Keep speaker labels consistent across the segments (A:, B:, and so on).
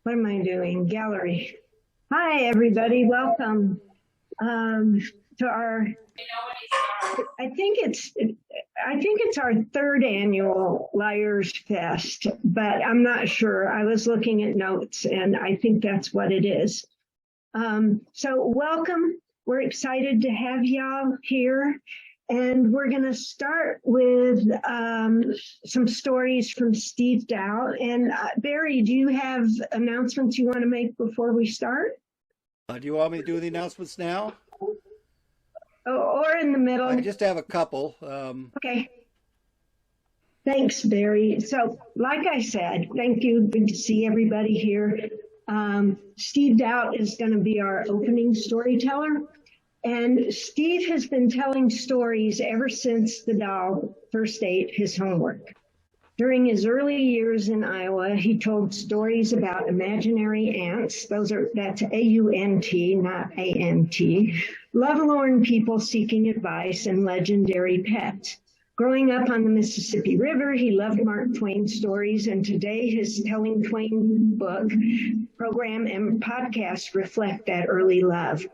A: What am I doing? Gallery. Hi, everybody. Welcome to our. I think it's our third annual Liars Fest, but I'm not sure. I was looking at notes, and I think that's what it is. So welcome. We're excited to have y'all here. And we're going to start with some stories from Steve Daut. And Barry, do you have announcements you want to make before we start?
B: Do you want me to do the announcements now?
A: Or in the middle?
B: I just have a couple.
A: Okay. Thanks, Barry. So, like I said, thank you. Good to see everybody here. Steve Daut is going to be our opening storyteller. And Steve has been telling stories ever since the doll first ate his homework. During his early years in Iowa, he told stories about imaginary ants. That's A-U-N-T, not A-N-T. Lovelorn people seeking advice and legendary pets. Growing up on the Mississippi River, he loved Mark Twain's stories, and today his Telling Twain book, program, and podcast reflect that early love.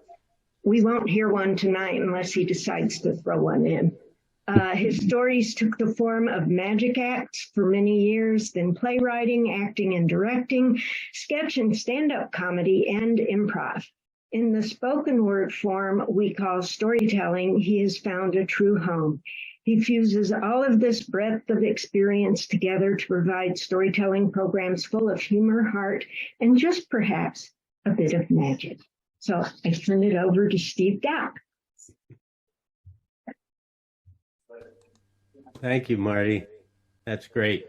A: We won't hear one tonight unless he decides to throw one in. His stories took the form of magic acts for many years, then playwriting, acting and directing, sketch and stand-up comedy, and improv. In the spoken word form we call storytelling, he has found a true home. He fuses all of this breadth of experience together to provide storytelling programs full of humor, heart, and just perhaps a bit of magic. So I turn it over to Steve Daut.
C: Thank you, Marty. That's great.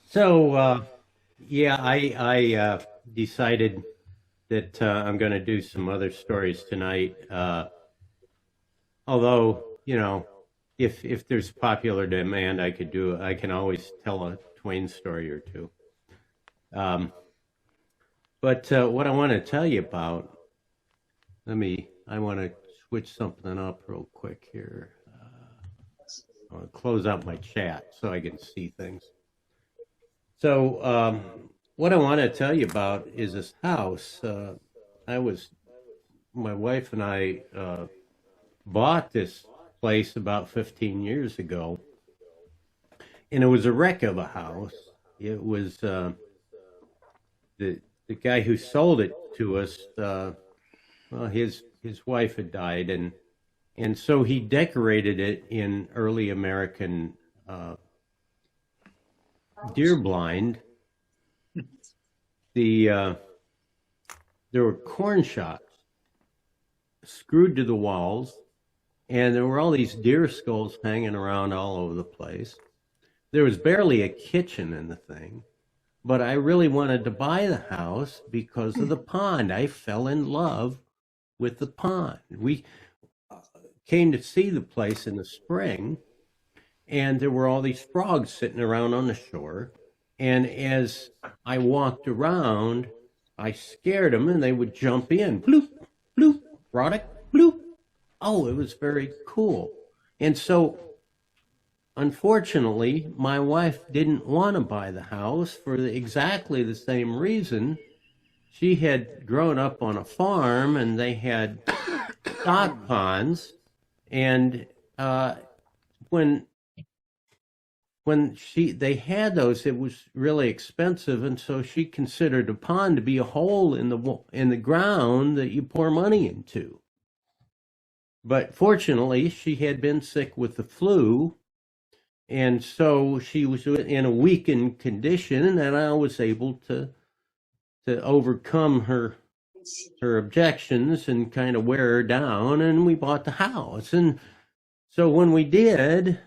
C: So, yeah, I decided that I'm going to do some other stories tonight. Although, you know, if there's popular demand, I can always tell a Twain story or two. But what I want to tell you about, I want to switch something up real quick here. I want to close out my chat so I can see things. So what I want to tell you about is this house. My wife and I bought this place about 15 years ago, and it was a wreck of a house. It was the guy who sold it to us, well, his wife had died, and so he decorated it in early American deer blind. There were corn shocks screwed to the walls, and there were all these deer skulls hanging around all over the place. There was barely a kitchen in the thing. But I really wanted to buy the house because of the pond. I fell in love with the pond. We came to see the place in the spring, and there were all these frogs sitting around on the shore. And as I walked around, I scared them, and they would jump in. Bloop, bloop, product, bloop. Oh, it was very cool. And so, unfortunately, my wife didn't want to buy the house for exactly the same reason. She had grown up on a farm, and they had stock ponds, and when they had those, it was really expensive, and so she considered a pond to be a hole in the ground that you pour money into. But fortunately, she had been sick with the flu, and so she was in a weakened condition, and I was able to overcome her objections and kind of wear her down, and we bought the house. And so when we did,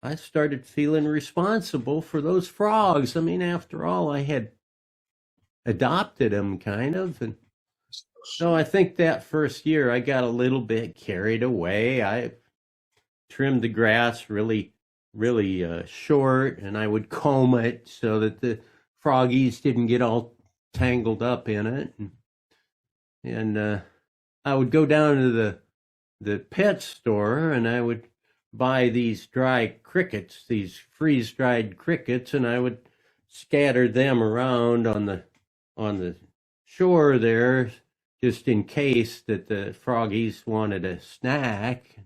C: I started feeling responsible for those frogs. I mean, after all, I had adopted them kind of. And so I think that first year I got a little bit carried away. I trimmed the grass really short, and I would comb it so that the froggies didn't get all tangled up in it. And I would go down to the pet store, and I would buy these dry crickets, these freeze-dried crickets, and I would scatter them around on the shore there, just in case that the froggies wanted a snack.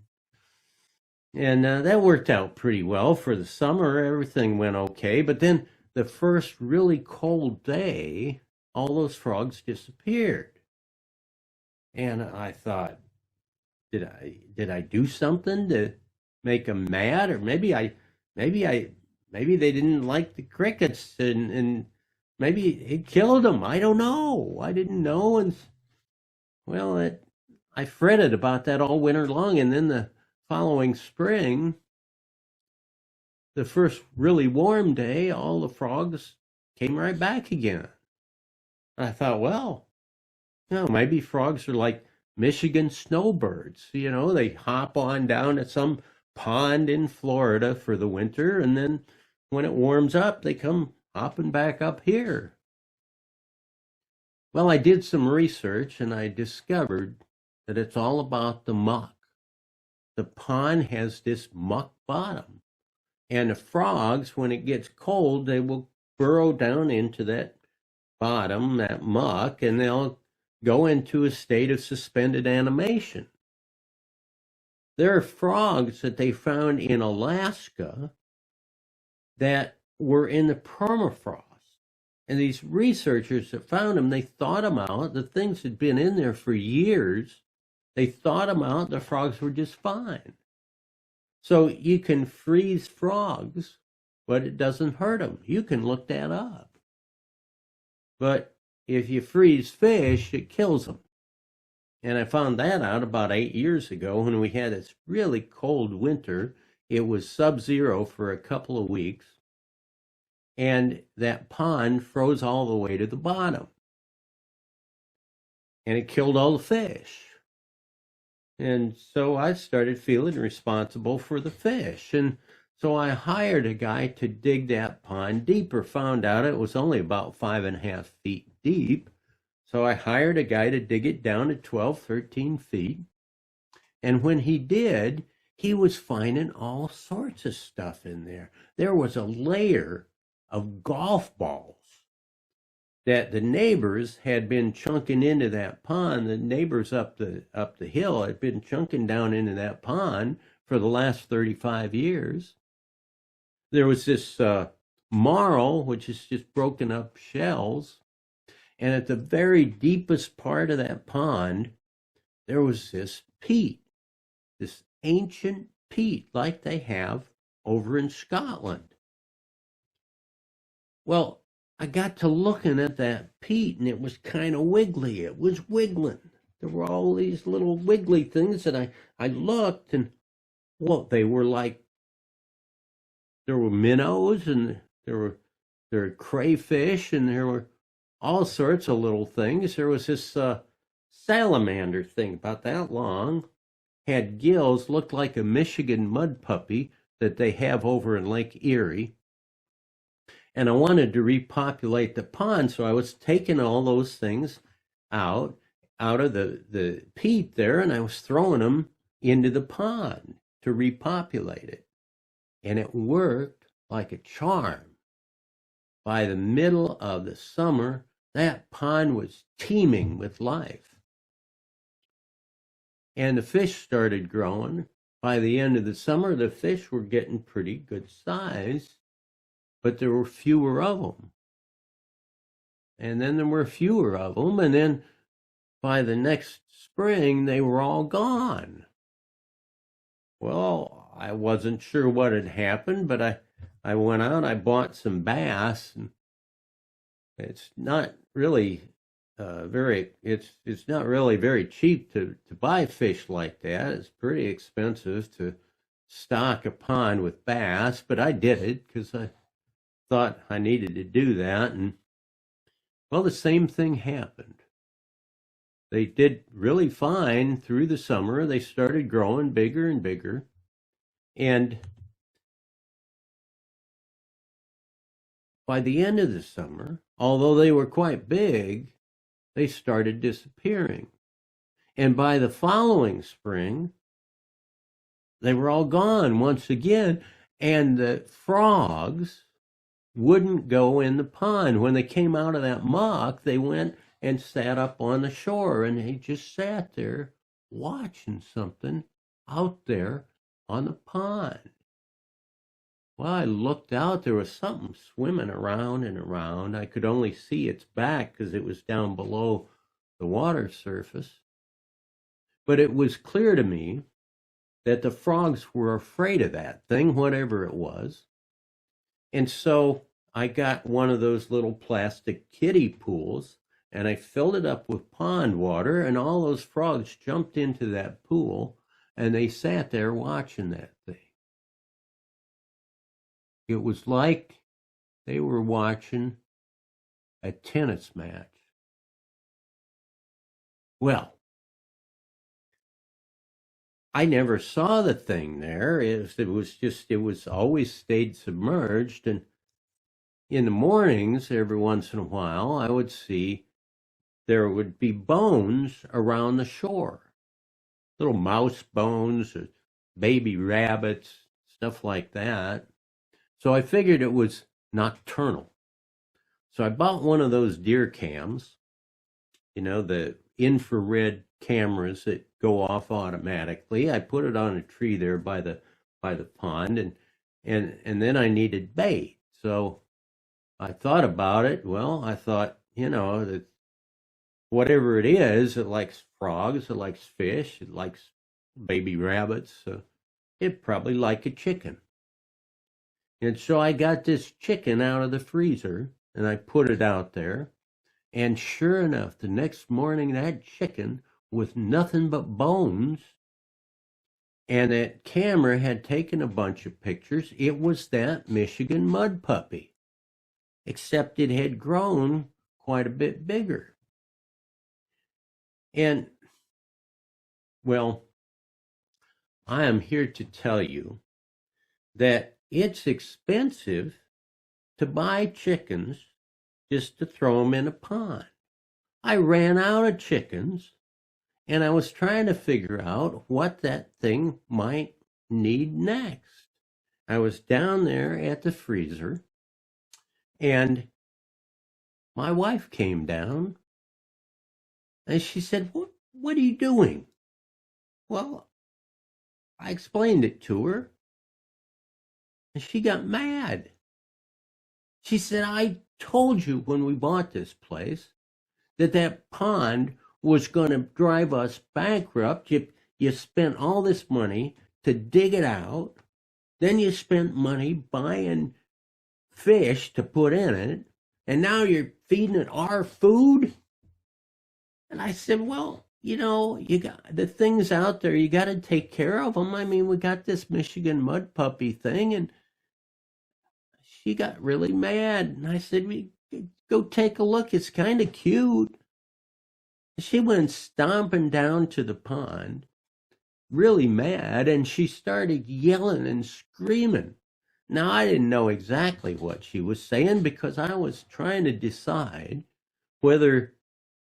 C: And that worked out pretty well for the summer. Everything went okay. But then the first really cold day, all those frogs disappeared. And I thought, did I do something to make them mad? Or maybe they didn't like the crickets, and maybe it killed them. I don't know. I didn't know. And well, I fretted about that all winter long. And then the following spring, the first really warm day, all the frogs came right back again. I thought, well, maybe frogs are like Michigan snowbirds. They hop on down at some pond in Florida for the winter, and then when it warms up, they come hopping back up here. Well, I did some research, and I discovered that it's all about the muck. The pond has this muck bottom, and the frogs, when it gets cold, they will burrow down into that bottom, that muck, and they'll go into a state of suspended animation. There are frogs that they found in Alaska that were in the permafrost. And these researchers that found them, they thought them out. The things had been in there for years. They thought them out. The frogs were just fine. So you can freeze frogs, but it doesn't hurt them. You can look that up. But if you freeze fish, it kills them. And I found that out about 8 years ago when we had this really cold winter. It was sub-zero for a couple of weeks. And that pond froze all the way to the bottom. And it killed all the fish. And so I started feeling responsible for the fish. And so I hired a guy to dig that pond deeper. Found out it was only about 5.5 feet deep. So I hired a guy to dig it down to 12, 13 feet. And when he did, he was finding all sorts of stuff in there. There was a layer of golf balls that the neighbors had been chunking into that pond. The neighbors up the hill had been chunking down into that pond for the last 35 years. There was this marl, which is just broken up shells. And at the very deepest part of that pond, there was this peat, this ancient peat like they have over in Scotland. Well, I got to looking at that peat, and it was kind of wiggly. It was wiggling. There were all these little wiggly things, and I looked, and well, they were like, there were minnows, and there were crayfish, and there were all sorts of little things. There was this salamander thing about that long, had gills, looked like a Michigan mud puppy that they have over in Lake Erie. And I wanted to repopulate the pond, so I was taking all those things out of the peat there, and I was throwing them into the pond to repopulate it. And it worked like a charm. By the middle of the summer, that pond was teeming with life. And the fish started growing. By the end of the summer, the fish were getting pretty good size, but there were fewer of them. And then there were fewer of them, and then by the next spring, they were all gone. Well, I wasn't sure what had happened, but I went out, I bought some bass, and it's not really it's not really very cheap to buy fish like that. It's pretty expensive to stock a pond with bass, but I did it because I thought I needed to do that. And well, the same thing happened. They did really fine through the summer. They started growing bigger and bigger. And by the end of the summer, although they were quite big, they started disappearing. And by the following spring, they were all gone once again. And the frogs wouldn't go in the pond. When they came out of that muck, they went and sat up on the shore, and they just sat there watching something out there on the pond. Well, I looked out, there was something swimming around and around. I could only see its back because it was down below the water surface. But it was clear to me that the frogs were afraid of that thing, whatever it was. And so I got one of those little plastic kiddie pools, and I filled it up with pond water, and all those frogs jumped into that pool, and they sat there watching that thing. It was like they were watching a tennis match. Well, I never saw the thing there. It was always stayed submerged. And in the mornings, every once in a while, I would see there would be bones around the shore. Little mouse bones, or baby rabbits, stuff like that. So I figured it was nocturnal. So I bought one of those deer cams, the infrared cameras that go off automatically. I put it on a tree there by the pond, and then I needed bait. So I thought about it. Well, I thought, that whatever it is, it likes frogs, it likes fish, it likes baby rabbits. So it'd probably like a chicken. And so I got this chicken out of the freezer, and I put it out there. And sure enough, the next morning, that chicken with nothing but bones, and that camera had taken a bunch of pictures. It was that Michigan mud puppy, except it had grown quite a bit bigger. And, well, I am here to tell you that it's expensive to buy chickens just to throw them in a pond. I ran out of chickens, and I was trying to figure out what that thing might need next. I was down there at the freezer, and my wife came down, and she said, what are you doing? Well, I explained it to her, and she got mad. She said, I told you when we bought this place that pond was going to drive us bankrupt. You spent all this money to dig it out. Then you spent money buying fish to put in it. And now you're feeding it our food? And I said, well, you got the things out there. You got to take care of them. I mean, we got this Michigan mud puppy thing, and she got really mad. And I said, go take a look. It's kind of cute. She went stomping down to the pond, really mad, and she started yelling and screaming. Now, I didn't know exactly what she was saying because I was trying to decide whether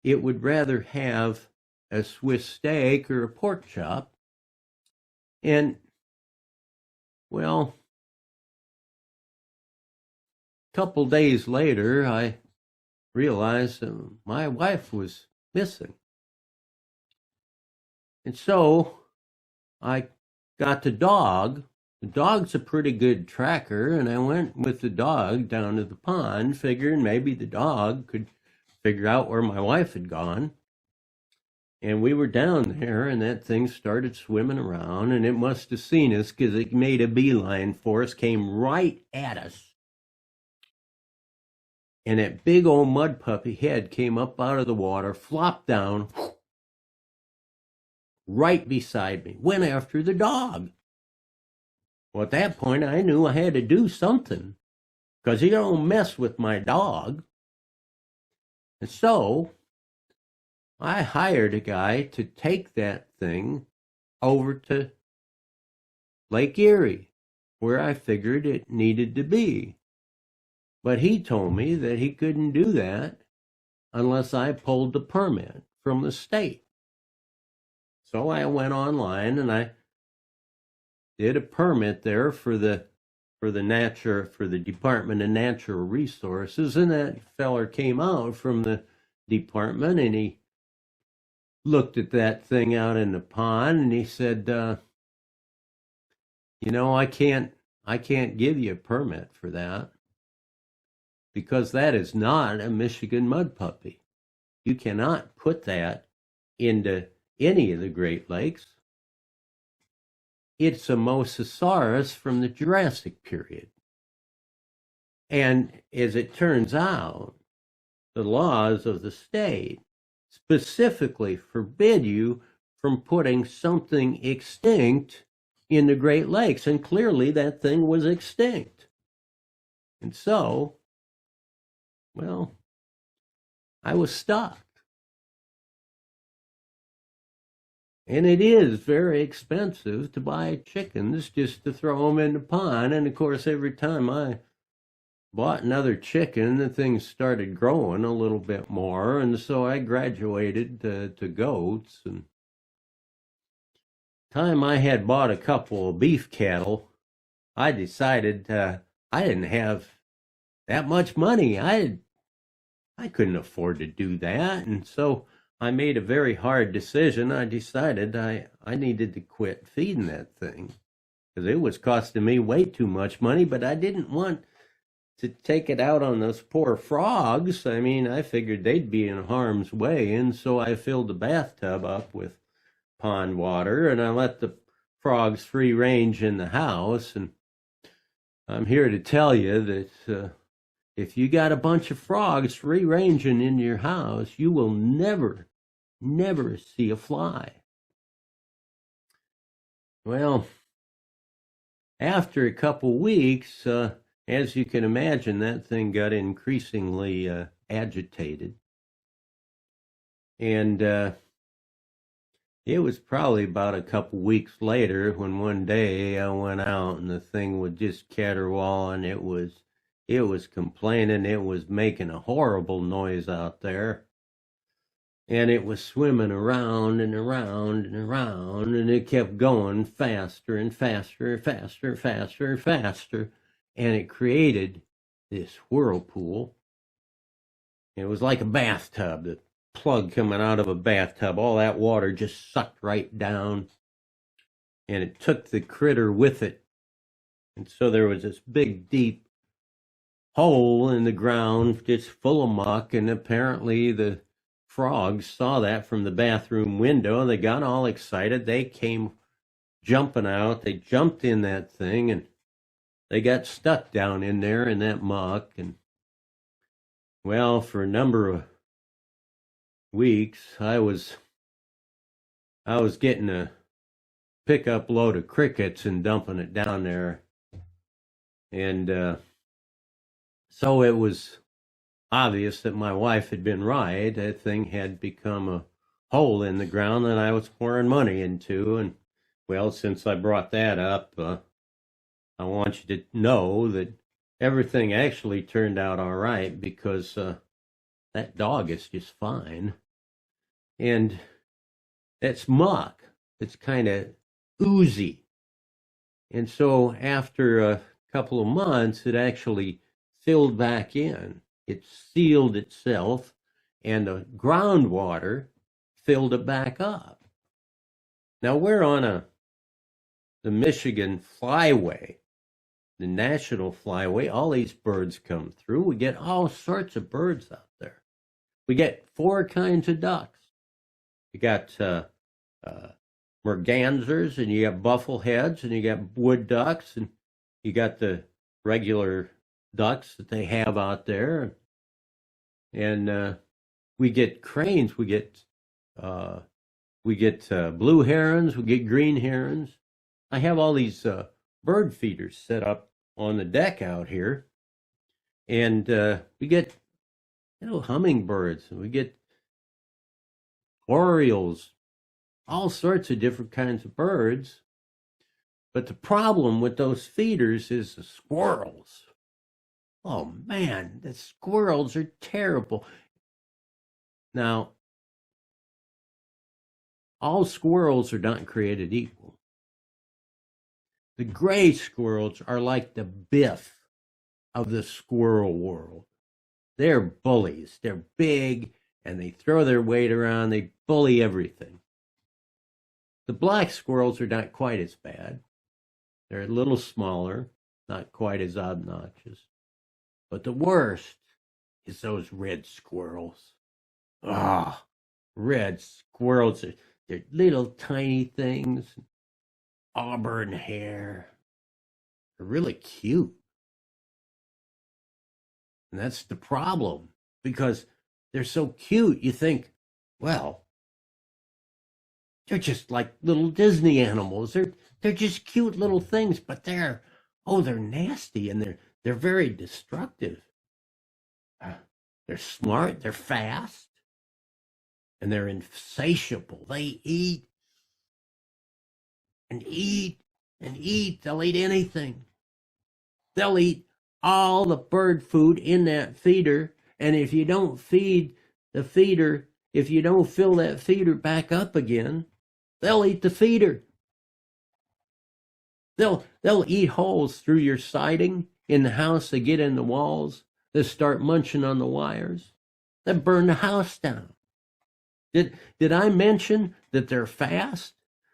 C: it would rather have a Swiss steak or a pork chop. And, well, a couple days later, I realized my wife was missing. And so I got the dog. The dog's a pretty good tracker, and I went with the dog down to the pond, figuring maybe the dog could figure out where my wife had gone. And we were down there, and that thing started swimming around, and it must have seen us because it made a beeline for us, came right at us. And that big old mud puppy head came up out of the water, flopped down right beside me, went after the dog. Well, at that point, I knew I had to do something because you don't mess with my dog. And so I hired a guy to take that thing over to Lake Erie, where I figured it needed to be. But he told me that he couldn't do that unless I pulled the permit from the state. So I went online and I did a permit there for the Department of Natural Resources, and that feller came out from the department and he looked at that thing out in the pond and he said, I can't give you a permit for that because that is not a Michigan mud puppy. You cannot put that into any of the Great Lakes. It's a mosasaurus from the Jurassic period. And as it turns out, the laws of the state specifically forbid you from putting something extinct in the Great Lakes. And clearly that thing was extinct. And so, well, I was stuck. And it is very expensive to buy chickens just to throw them in the pond. And of course, every time I bought another chicken, the things started growing a little bit more. And so I graduated to goats. And time I had bought a couple of beef cattle, I decided I didn't have that much money. I couldn't afford to do that. And so I made a very hard decision. I decided I needed to quit feeding that thing because it was costing me way too much money, but I didn't want to take it out on those poor frogs. I mean, I figured they'd be in harm's way, and so I filled the bathtub up with pond water, and I let the frogs free range in the house. And I'm here to tell you that if you got a bunch of frogs free ranging in your house, you will never see a fly. Well, after a couple weeks, as you can imagine, that thing got increasingly agitated. And it was probably about a couple weeks later when one day I went out and the thing would just caterwaul, and it was complaining. It was making a horrible noise out there. And it was swimming around and around and around, and it kept going faster and faster and faster and faster and faster. And it created this whirlpool. It was like a bathtub, the plug coming out of a bathtub. All that water just sucked right down, and it took the critter with it. And so there was this big, deep hole in the ground just full of muck, and apparently the frogs saw that from the bathroom window. They got all excited. They came jumping out. They jumped in that thing, and they got stuck down in there in that muck. And well, for a number of weeks, I was getting a pickup load of crickets and dumping it down there. And so it was obvious that my wife had been right. That thing had become a hole in the ground that I was pouring money into. And well, since I brought that up, I want you to know that everything actually turned out all right because that dog is just fine. And that's muck. It's kind of oozy. And so after a couple of months, it actually filled back in. It sealed itself, and the groundwater filled it back up. Now we're on the Michigan Flyway, the National Flyway. All these birds come through. We get all sorts of birds out there. We get 4 kinds of ducks. You got mergansers, and you got buffleheads, and you got wood ducks, and you got the regular ducks that they have out there. And we get cranes, we get blue herons, we get green herons. I have all these bird feeders set up on the deck out here, and we get hummingbirds, and we get orioles, all sorts of different kinds of birds. But the problem with those feeders is the squirrels. Oh man, the squirrels are terrible. Now, all squirrels are not created equal. The gray squirrels are like the Biff of the squirrel world. They're bullies. They're big, and they throw their weight around. They bully everything. The black squirrels are not quite as bad. They're a little smaller, not quite as obnoxious. But the worst is those red squirrels. Ah, red squirrels. They're little tiny things, auburn hair. They're really cute. And that's the problem, because they're so cute. You think, well, they're just like little Disney animals. They're just cute little things, but they're nasty, and they're very destructive. They're smart, they're fast, and they're insatiable. They eat and eat and eat. They'll eat anything. They'll eat all the bird food in that feeder, and if you don't feed the feeder, if you don't fill that feeder back up again, they'll eat the feeder. They'll eat holes through your siding in the house. They get in the walls. They start munching on the wires. They burn the house down. Did I mention that they're fast?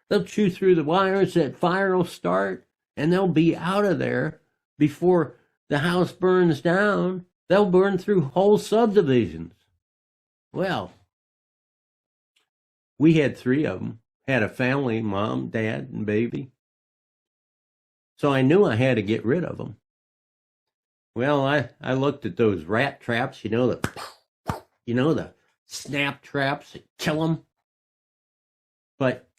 C: They'll chew through the wires. That fire will start, and they'll be out of there before the house burns down. They'll burn through whole subdivisions. Well, we had 3 of them. Had a family, mom, dad, and baby. So I knew I had to get rid of them. Well, I looked at those rat traps, the snap traps that kill them. But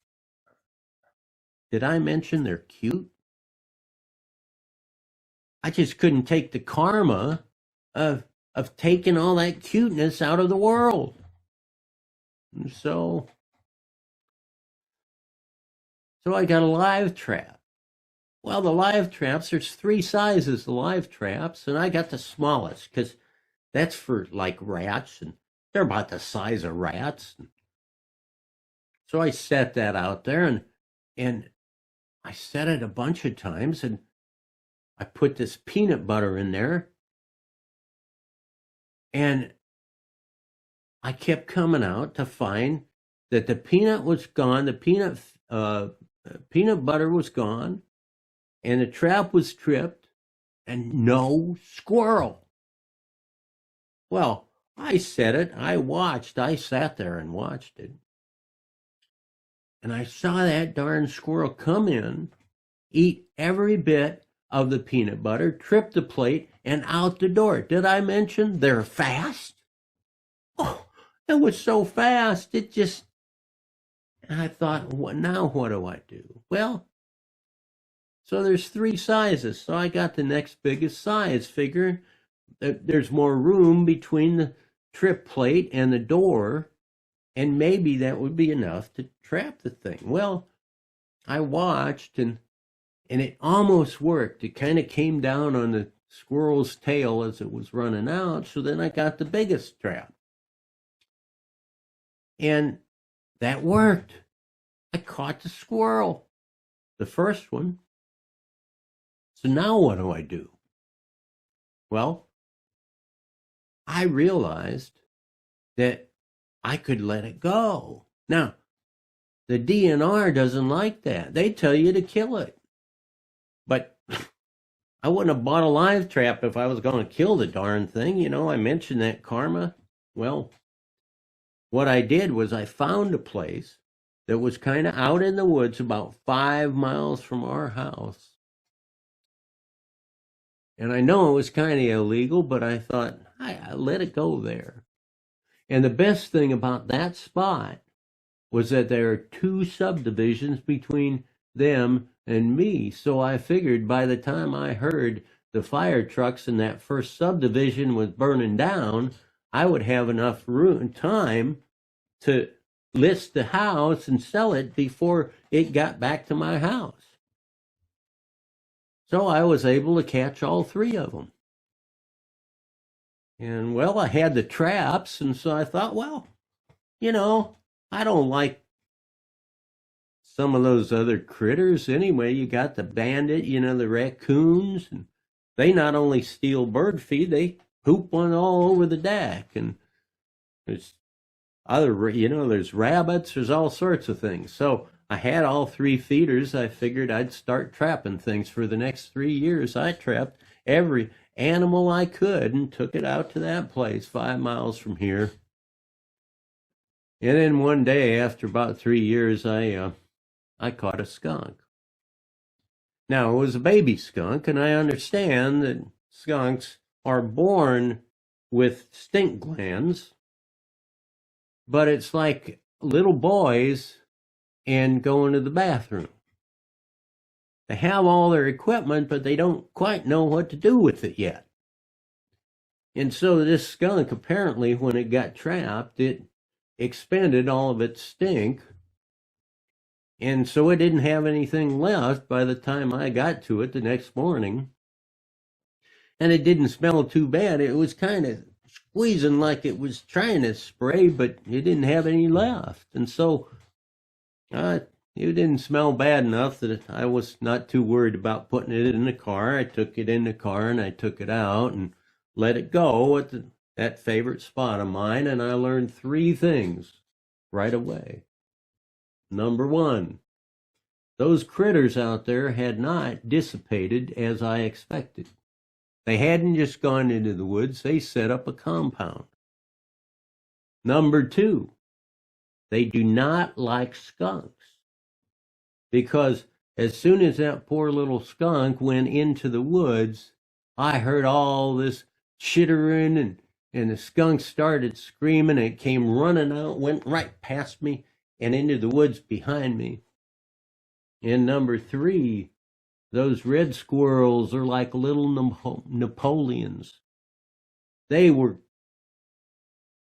C: did I mention they're cute? I just couldn't take the karma of taking all that cuteness out of the world. And so I got a live trap. Well, the live traps, there's 3 sizes of live traps, and I got the smallest because that's for like rats, and they're about the size of rats. So I set that out there, and I set it a bunch of times, and I put this peanut butter in there, and I kept coming out to find that the peanut was gone, the peanut butter was gone, and the trap was tripped, and no squirrel. Well, I set it, I sat there and watched it. And I saw that darn squirrel come in, eat every bit of the peanut butter, trip the plate, and out the door. Did I mention they're fast? Oh, it was so fast, and I thought, now what do I do? Well, so there's 3 sizes. So I got the next biggest size, figuring that there's more room between the trip plate and the door, and maybe that would be enough to trap the thing. Well, I watched, and it almost worked. It kind of came down on the squirrel's tail as it was running out, so then I got the biggest trap. And that worked. I caught the squirrel, the first one. So now what do I do? Well, I realized that I could let it go. Now, the DNR doesn't like that. They tell you to kill it. But I wouldn't have bought a live trap if I was going to kill the darn thing. I mentioned that karma. Well, what I did was I found a place that was kind of out in the woods about 5 miles from our house. And I know it was kind of illegal, but I thought, I let it go there. And the best thing about that spot was that there are 2 subdivisions between them and me. So I figured by the time I heard the fire trucks in that first subdivision was burning down, I would have enough time to list the house and sell it before it got back to my house. So I was able to catch all 3 of them. And well, I had the traps, and so I thought, well, I don't like some of those other critters anyway. You got the bandit, the raccoons, and they not only steal bird feed, they poop one all over the deck. And there's there's rabbits, there's all sorts of things. So I had all 3 feeders. I figured I'd start trapping things. For the next 3 years, I trapped every animal I could and took it out to that place 5 miles from here. And then one day, after about 3 years, I caught a skunk. Now, it was a baby skunk, and I understand that skunks are born with stink glands, but it's like little boys and going to the bathroom. They have all their equipment, but they don't quite know what to do with it yet. And so this skunk, apparently, when it got trapped, it expended all of its stink. And so it didn't have anything left by the time I got to it the next morning. And it didn't smell too bad. It was kind of squeezing like it was trying to spray, but it didn't have any left. And so it didn't smell bad enough that I was not too worried about putting it in the car. I took it in the car and I took it out and let it go at that favorite spot of mine. And I learned 3 things right away. Number 1, those critters out there had not dissipated as I expected. They hadn't just gone into the woods, they set up a compound. Number 2, they do not like skunks. Because as soon as that poor little skunk went into the woods, I heard all this chittering and the skunk started screaming and it came running out, went right past me and into the woods behind me. And number 3, those red squirrels are like little Napoleons. They were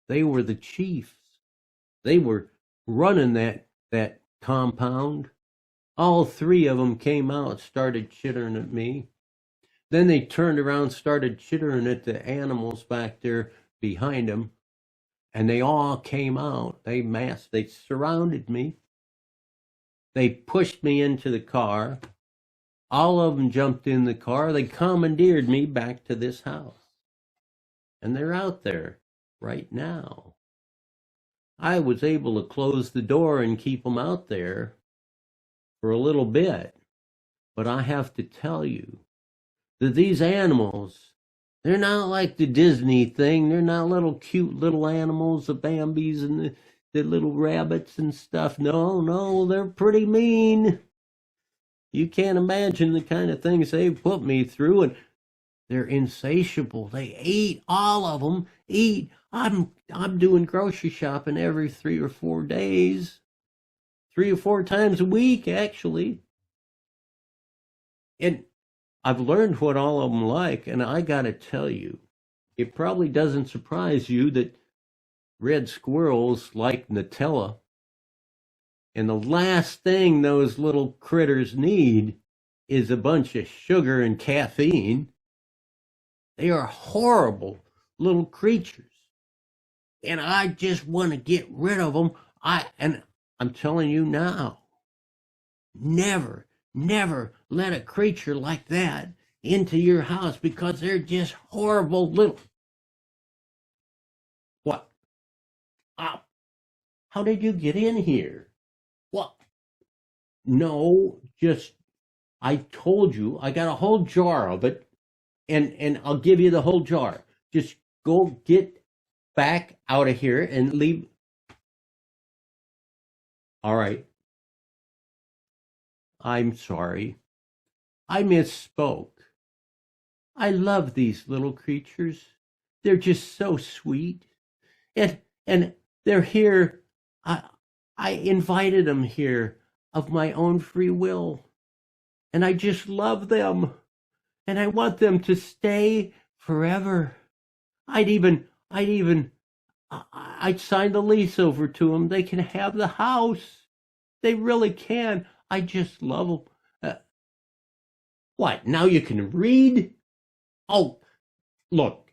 C: the chiefs. They were running that compound. All 3 of them came out, started chittering at me. Then they turned around, started chittering at the animals back there behind them. And they all came out. They surrounded me. They pushed me into the car. All of them jumped in the car. They commandeered me back to this house. And they're out there right now. I was able to close the door and keep them out there for a little bit. But I have to tell you that these animals, they're not like the Disney thing. They're not little cute little animals, the Bambis and the little rabbits and stuff. No, they're pretty mean. You can't imagine the kind of things they've put me through, and they're insatiable. They eat, all of them eat. I'm doing grocery shopping every 3 or 4 days, 3 or 4 times a week, actually. And I've learned what all of them like, and I got to tell you, it probably doesn't surprise you that red squirrels like Nutella. And the last thing those little critters need is a bunch of sugar and caffeine. They are horrible little creatures. And I just want to get rid of them. And I'm telling you now, never let a creature like that into your house because they're just horrible little. What? How did you get in here? What? No, just, I told you, I got a whole jar of it, and I'll give you the whole jar. Just go get back out of here and leave. All right. I'm sorry. I misspoke. I love these little creatures. They're just so sweet. And they're here. I invited them here of my own free will. And I just love them. And I want them to stay forever. I'd sign the lease over to them. They can have the house. They really can. I just love them. What? Now you can read? Oh, look,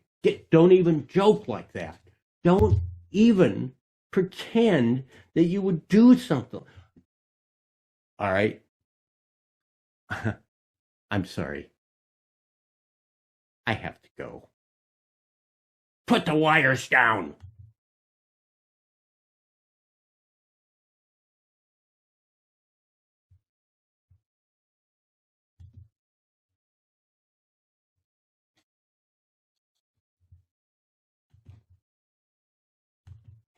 C: don't even joke like that. Don't even pretend that you would do something. All right. I'm sorry. I have to go. Put the wires down.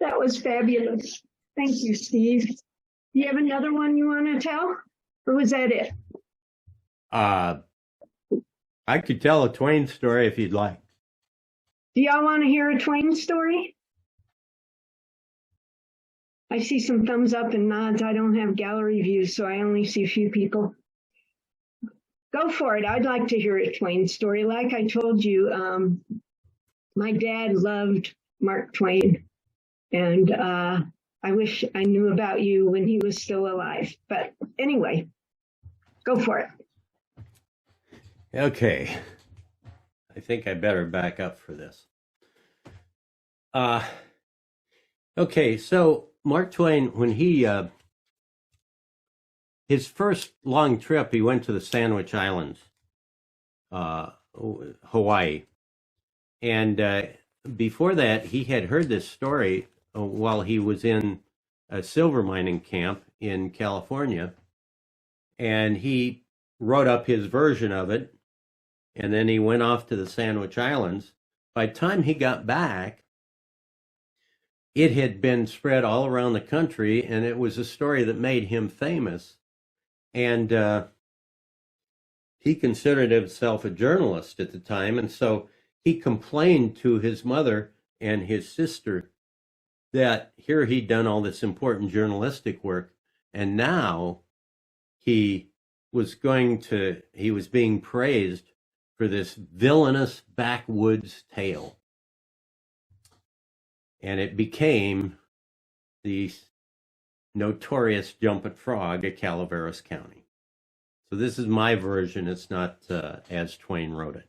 A: That was fabulous. Thank you, Steve. Do you have another one you want to tell? Or was that it?
C: I could tell a Twain story if you'd like.
A: Do y'all want to hear a Twain story? I see some thumbs up and nods. I don't have gallery views, so I only see a few people. Go for it. I'd like to hear a Twain story. Like I told you, my dad loved Mark Twain, and I wish I knew about you when he was still alive. But anyway, go for it.
C: Okay. I think I better back up for this. Okay, so Mark Twain, when his first long trip, he went to the Sandwich Islands, Hawaii. And before that, he had heard this story while he was in a silver mining camp in California. And he wrote up his version of it. And then he went off to the Sandwich Islands. By the time he got back, it had been spread all around the country, and it was a story that made him famous. And he considered himself a journalist at the time, and so he complained to his mother and his sister that here he'd done all this important journalistic work, and now he was being praised for this villainous backwoods tale. And it became the notorious Jumping Frog of Calaveras County. So this is my version. It's not as Twain wrote it.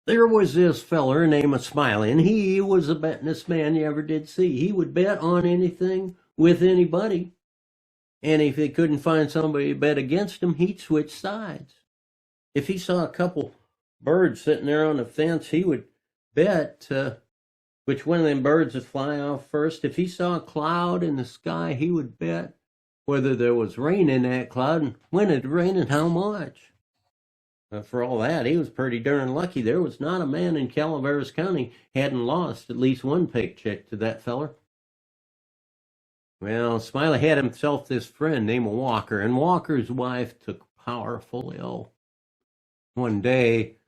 C: There was this feller named Smiley, and he was the bettingest man you ever did see. He would bet on anything with anybody. And if he couldn't find somebody to bet against him, he'd switch sides. If he saw a couple birds sitting there on the fence, he would bet which one of them birds would fly off first. If he saw a cloud in the sky, he would bet whether there was rain in that cloud and when it rained and how much. For all that, he was pretty darn lucky. There was not a man in Calaveras County hadn't lost at least one paycheck to that feller. Well, Smiley had himself this friend named Walker, and Walker's wife took powerful ill. One day,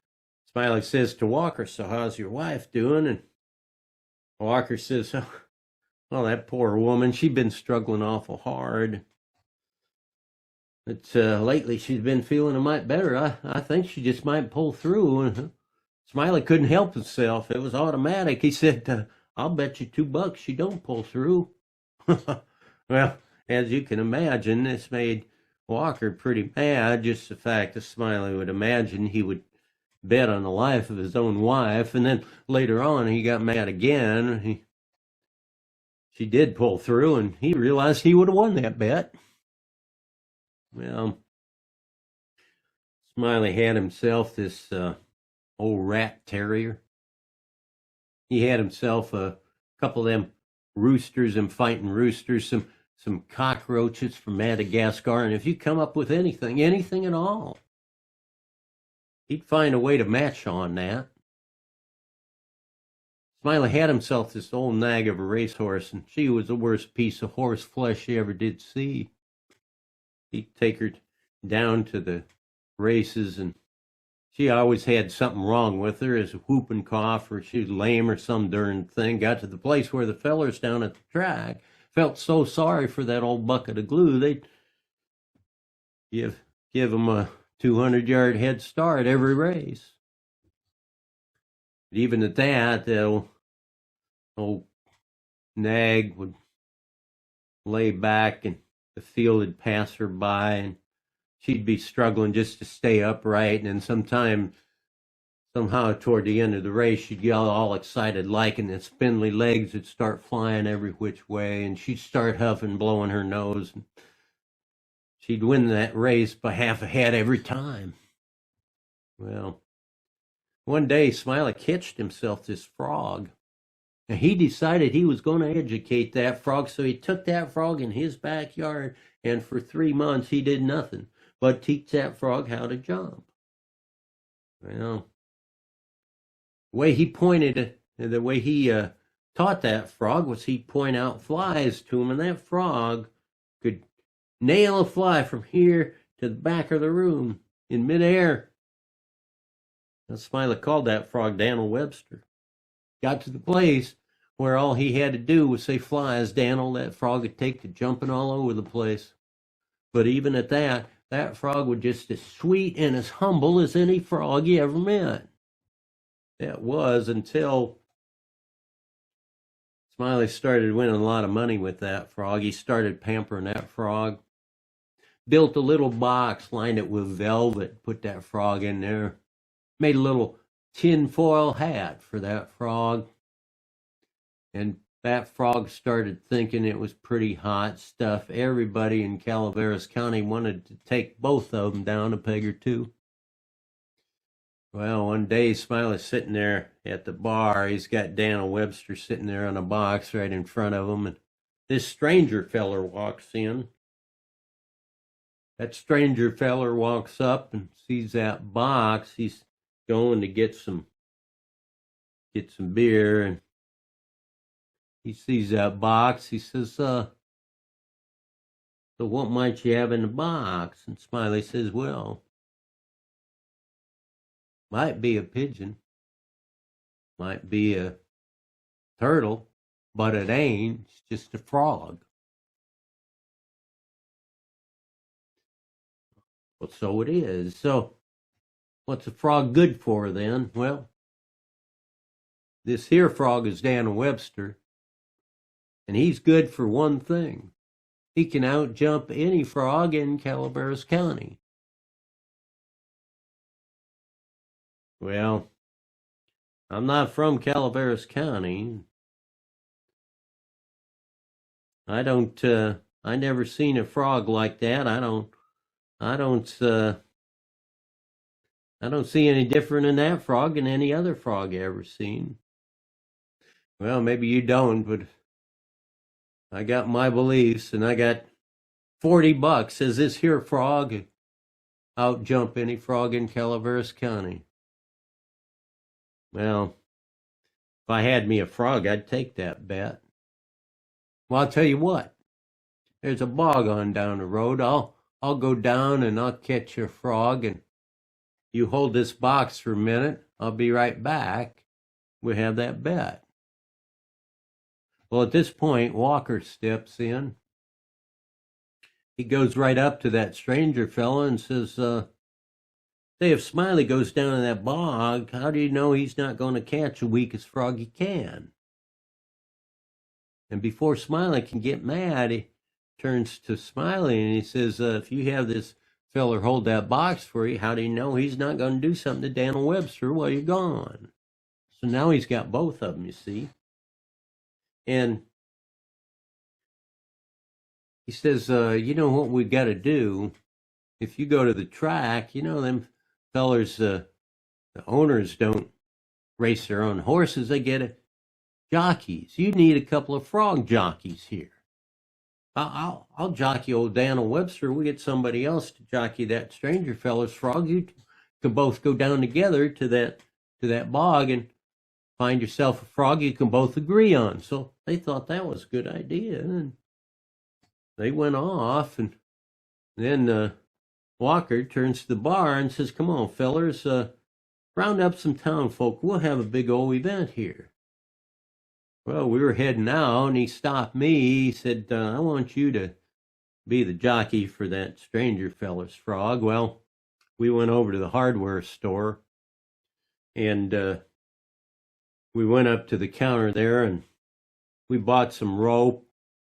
C: Smiley says to Walker, "So how's your wife doing?" And Walker says, "Oh, well, that poor woman, she's been struggling awful hard. But lately she's been feeling a mite better. I think she just might pull through." And Smiley couldn't help himself. It was automatic. He said, "I'll bet you $2 she don't pull through." Well, as you can imagine, this made Walker pretty mad. Just the fact that Smiley would imagine he would bet on the life of his own wife. And then later on, he got mad again. She did pull through, and he realized he would have won that bet. Well, Smiley had himself this old rat terrier. He had himself a couple of them roosters and fighting roosters, some cockroaches from Madagascar, and if you come up with anything at all, he'd find a way to match on that. Smiley had himself this old nag of a racehorse, and she was the worst piece of horse flesh he ever did see. He'd take her down to the races, and she always had something wrong with her, as a whooping cough, or she was lame or some darn thing. Got to the place where the fellers down at the track felt so sorry for that old bucket of glue, they'd give him a 200-yard head start every race. But even at that, the old nag would lay back and the field would pass her by, and she'd be struggling just to stay upright. And then somehow toward the end of the race, she'd get all excited like, and the spindly legs would start flying every which way, and she'd start huffing, blowing her nose. And she'd win that race by half a head every time. Well, one day, Smiley catched himself this frog. And he decided he was going to educate that frog, so he took that frog in his backyard, and for 3 months he did nothing but teach that frog how to jump. Well, the way he taught that frog was he'd point out flies to him, and that frog could nail a fly from here to the back of the room in midair. Smiley called that frog Daniel Webster. Got to the place where all he had to do was say flies, Daniel, that frog would take to jumping all over the place. But even at that frog was just as sweet and as humble as any frog you ever met. That was until Smiley started winning a lot of money with that frog. He started pampering that frog. Built a little box, lined it with velvet, put that frog in there. Made a little tinfoil hat for that frog. And that frog started thinking it was pretty hot stuff. Everybody in Calaveras County wanted to take both of them down a peg or two. Well, one day Smiley's sitting there at the bar. He's got Daniel Webster sitting there on a box right in front of him. And this stranger feller walks in. That stranger feller walks up and sees that box. He's going to get some beer, and he sees that box. He says, so what might you have in the box? And Smiley says, well, might be a pigeon, might be a turtle, but it ain't. It's just a frog. Well, so it is. So what's a frog good for then? Well, this here frog is Daniel Webster, and he's good for one thing. He can outjump any frog in Calaveras County. Well, I'm not from Calaveras County. I never seen a frog like that. I don't see any different in that frog than any other frog I ever seen. Well, maybe you don't, but I got my beliefs, and I got $40. Says this here frog outjump any frog in Calaveras County. Well, if I had me a frog, I'd take that bet. Well, I'll tell you what. There's a bog on down the road. I'll go down and I'll catch a frog, and you hold this box for a minute. I'll be right back. We'll have that bet. Well, at this point, Walker steps in. He goes right up to that stranger fella and says, say, if Smiley goes down in that bog, how do you know he's not going to catch the weakest frog he can? And before Smiley can get mad, he turns to Smiley and he says, if you have this feller hold that box for you, how do you know he's not going to do something to Daniel Webster while you're gone? So now he's got both of them, you see. And he says, you know what we got to do? If you go to the track, you know, them fellers, the owners don't race their own horses. They get jockeys. You need a couple of frog jockeys here. I'll jockey old Daniel Webster. We get somebody else to jockey that stranger fella's frog. You could both go down together to that bog, and find yourself a frog you can both agree on. So they thought that was a good idea. And they went off, and then Walker turns to the bar and says, "Come on, fellers, round up some town folk. We'll have a big old event here." Well, we were heading out, and he stopped me. He said, "I want you to be the jockey for that stranger feller's frog." Well, we went over to the hardware store, and we went up to the counter there, and we bought some rope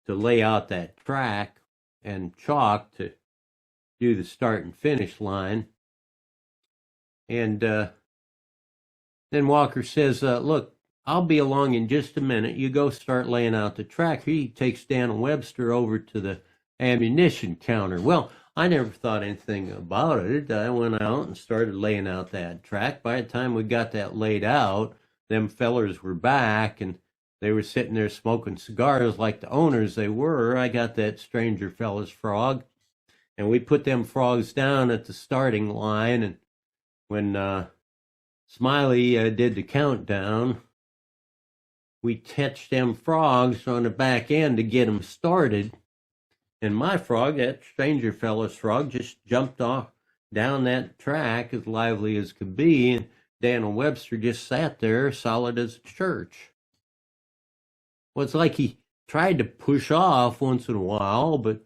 C: to lay out that track and chalk to do the start and finish line. And then Walker says, "Look, I'll be along in just a minute. You go start laying out the track." He takes Dan and Webster over to the ammunition counter. Well, I never thought anything about it. I went out and started laying out that track. By the time we got that laid out, them fellers were back, and they were sitting there smoking cigars like the owners they were. I got that stranger fella's frog, and we put them frogs down at the starting line. And when Smiley did the countdown, we touched them frogs on the back end to get them started. And my frog, that stranger fella's frog, just jumped off down that track as lively as could be. And Dan and Webster just sat there solid as a church. Well, it's like he tried to push off once in a while, but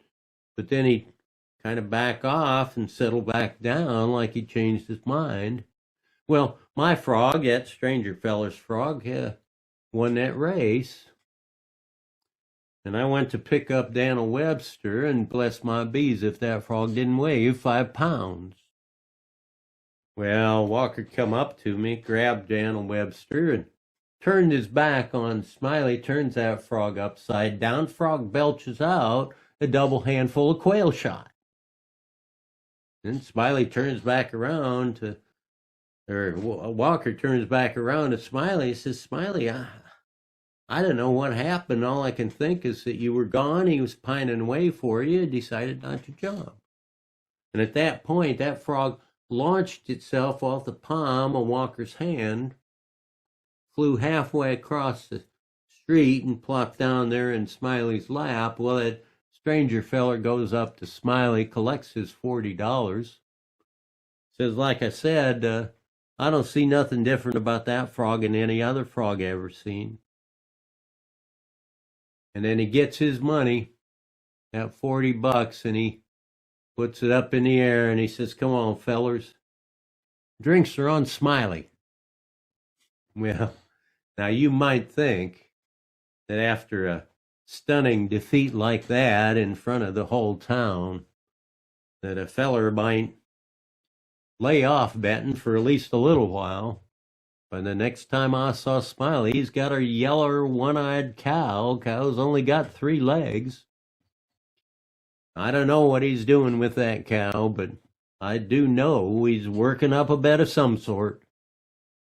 C: then he'd kind of back off and settle back down like he changed his mind. Well, my frog, that stranger fella's frog, won that race. And I went to pick up Daniel Webster, and bless my bees if that frog didn't weigh 5 pounds. Well, Walker come up to me, grabbed Daniel Webster, and turned his back on Smiley, turns that frog upside down. Frog belches out a double handful of quail shot. Then Smiley turns back around to, or Walker turns back around to Smiley and says, "Smiley, I don't know what happened. All I can think is that you were gone. He was pining away for you, decided not to jump." And at that point, that frog launched itself off the palm of Walker's hand, flew halfway across the street, and plopped down there in Smiley's lap. Well, that stranger feller goes up to Smiley, collects his $40, says, "Like I said, I don't see nothing different about that frog than any other frog I ever seen." And then he gets his money, that $40, and he puts it up in the air, and he says, "Come on, fellers, drinks are on Smiley." Well, now you might think that after a stunning defeat like that in front of the whole town, that a feller might lay off betting for at least a little while. But the next time I saw Smiley, he's got a yeller one-eyed cow. Cow's only got 3 legs. I don't know what he's doing with that cow, but I do know he's working up a bet of some sort.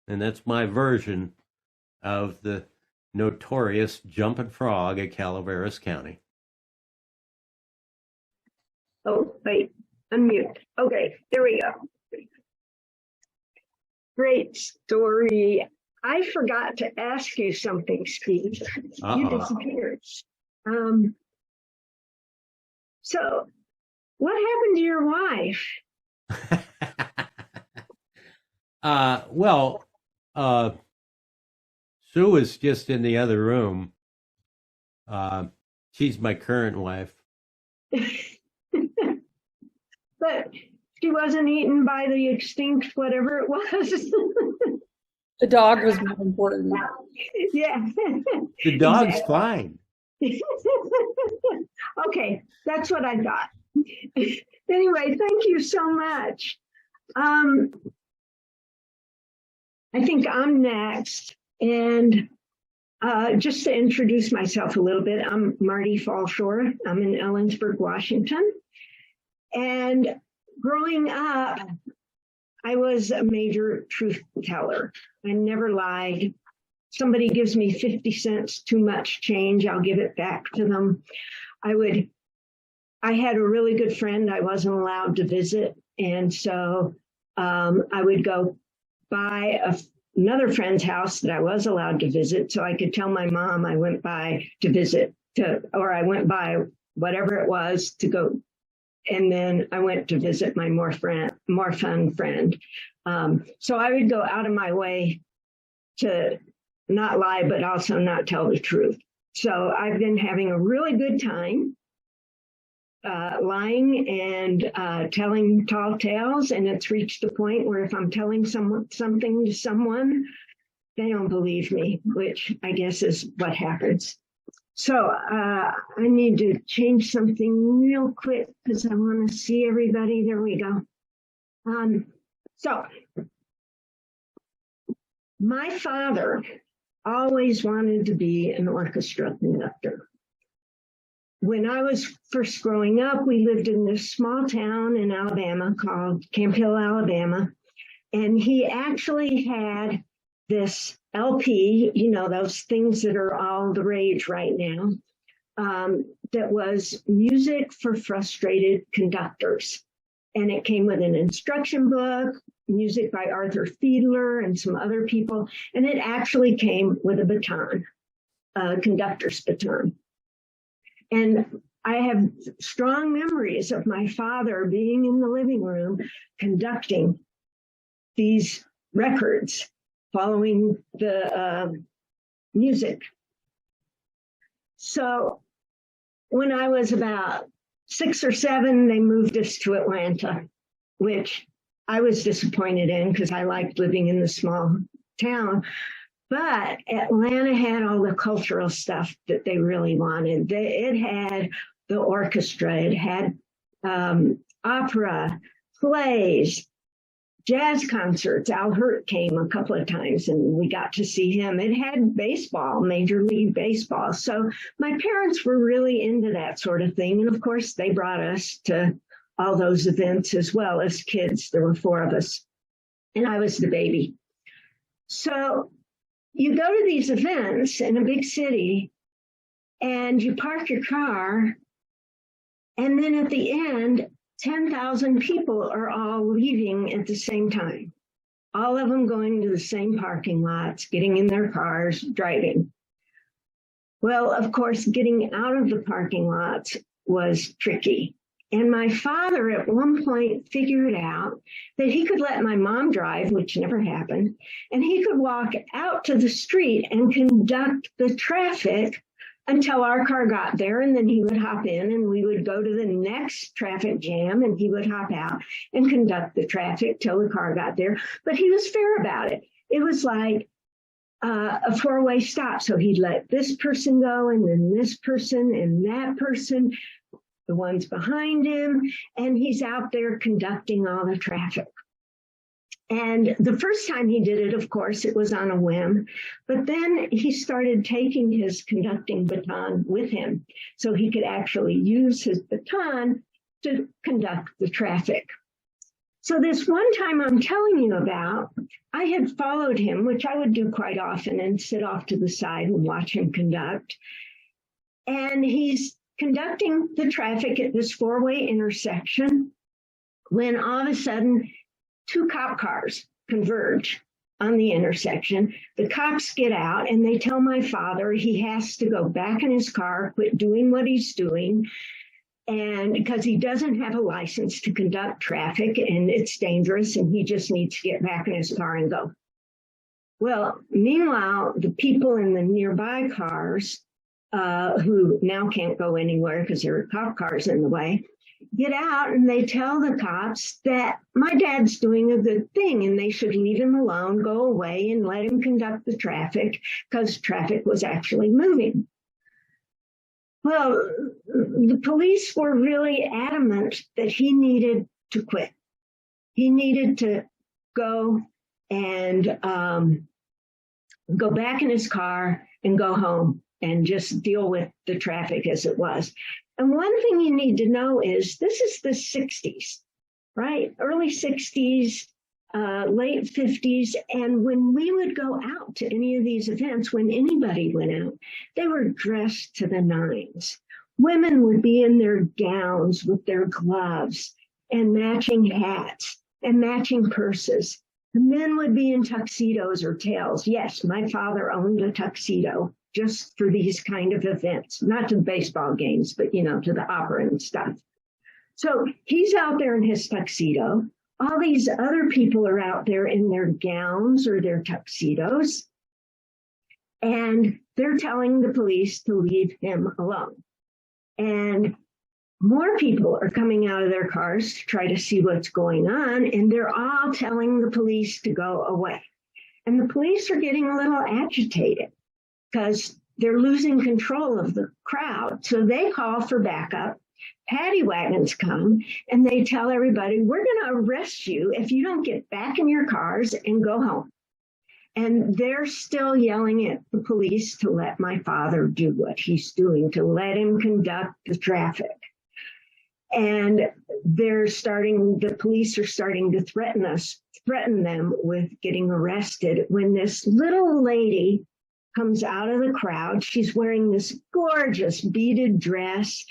C: And that's my version of the notorious jumping frog at Calaveras County.
A: Oh, wait, unmute. Okay, there we go. Great story. I forgot to ask you something, Steve. You disappeared. So, what happened to your wife?
C: Well, Sue is just in the other room. She's my current wife.
A: But she wasn't eaten by the extinct whatever it was.
D: The dog was more important.
A: Yeah.
C: The dog's
A: Exactly.
C: fine.
A: Okay, that's what I thought. Anyway, thank you so much. I think I'm next. And just to introduce myself a little bit, I'm Marty Fallshore. I'm in Ellensburg, Washington. And growing up, I was a major truth teller. I never lied. Somebody gives me 50 cents too much change, I'll give it back to them. I had a really good friend I wasn't allowed to visit. And so I would go buy another friend's house that I was allowed to visit, so I could tell my mom I went by to visit, or I went by whatever it was to go. And then I went to visit my more fun friend. So I would go out of my way to not lie, but also not tell the truth. So I've been having a really good time lying and telling tall tales, and it's reached the point where if I'm telling something to someone, they don't believe me, which I guess is what happens. So I need to change something real quick because I want to see everybody. There we go. So my father always wanted to be an orchestra conductor. When I was first growing up, we lived in this small town in Alabama called Camp Hill, Alabama. And he actually had this LP, you know, those things that are all the rage right now, that was music for frustrated conductors. And it came with an instruction book, music by Arthur Fiedler and some other people. And it actually came with a baton, a conductor's baton. And I have strong memories of my father being in the living room conducting these records following the music. So when I was about 6 or 7, they moved us to Atlanta, which I was disappointed in because I liked living in the small town. But Atlanta had all the cultural stuff that they really wanted. It had the orchestra, it had opera, plays, jazz concerts. Al Hurt came a couple of times and we got to see him. It had baseball, Major League Baseball. So my parents were really into that sort of thing. And of course, they brought us to all those events as well as kids. There were 4 of us, and I was the baby. So you go to these events in a big city and you park your car, and then at the end, 10,000 people are all leaving at the same time, all of them going to the same parking lots, getting in their cars, driving. Well, of course, getting out of the parking lots was tricky. And my father at one point figured out that he could let my mom drive, which never happened, and he could walk out to the street and conduct the traffic until our car got there, and then he would hop in and we would go to the next traffic jam and he would hop out and conduct the traffic till the car got there. But he was fair about it. It was like a 4-way stop. So he'd let this person go and then this person and that person, the ones behind him, and he's out there conducting all the traffic. And the first time he did it, of course, it was on a whim, but then he started taking his conducting baton with him so he could actually use his baton to conduct the traffic. So this one time I'm telling you about, I had followed him, which I would do quite often, and sit off to the side and watch him conduct. And he's conducting the traffic at this 4-way intersection when all of a sudden 2 cop cars converge on the intersection. The cops get out and they tell my father he has to go back in his car, quit doing what he's doing, and because he doesn't have a license to conduct traffic and it's dangerous and he just needs to get back in his car and go. Well, meanwhile, the people in the nearby cars who now can't go anywhere because there are cop cars in the way, get out and they tell the cops that my dad's doing a good thing and they should leave him alone, go away and let him conduct the traffic because traffic was actually moving. Well, the police were really adamant that he needed to quit. He needed to go and go back in his car and go home and just deal with the traffic as it was. And one thing you need to know is this is the 60s, right? Early 60s, late 50s. And when we would go out to any of these events, when anybody went out, they were dressed to the nines. Women would be in their gowns with their gloves and matching hats and matching purses. The men would be in tuxedos or tails. Yes, my father owned a tuxedo just for these kind of events, not to the baseball games, but, to the opera and stuff. So he's out there in his tuxedo. All these other people are out there in their gowns or their tuxedos, and they're telling the police to leave him alone. And more people are coming out of their cars to try to see what's going on, and they're all telling the police to go away. And the police are getting a little agitated because they're losing control of the crowd. So they call for backup. Paddy wagons come, and they tell everybody, we're going to arrest you if you don't get back in your cars and go home. And they're still yelling at the police to let my father do what he's doing, to let him conduct the traffic. And the police are starting to threaten them with getting arrested when this little lady comes out of the crowd. She's wearing this gorgeous beaded dress,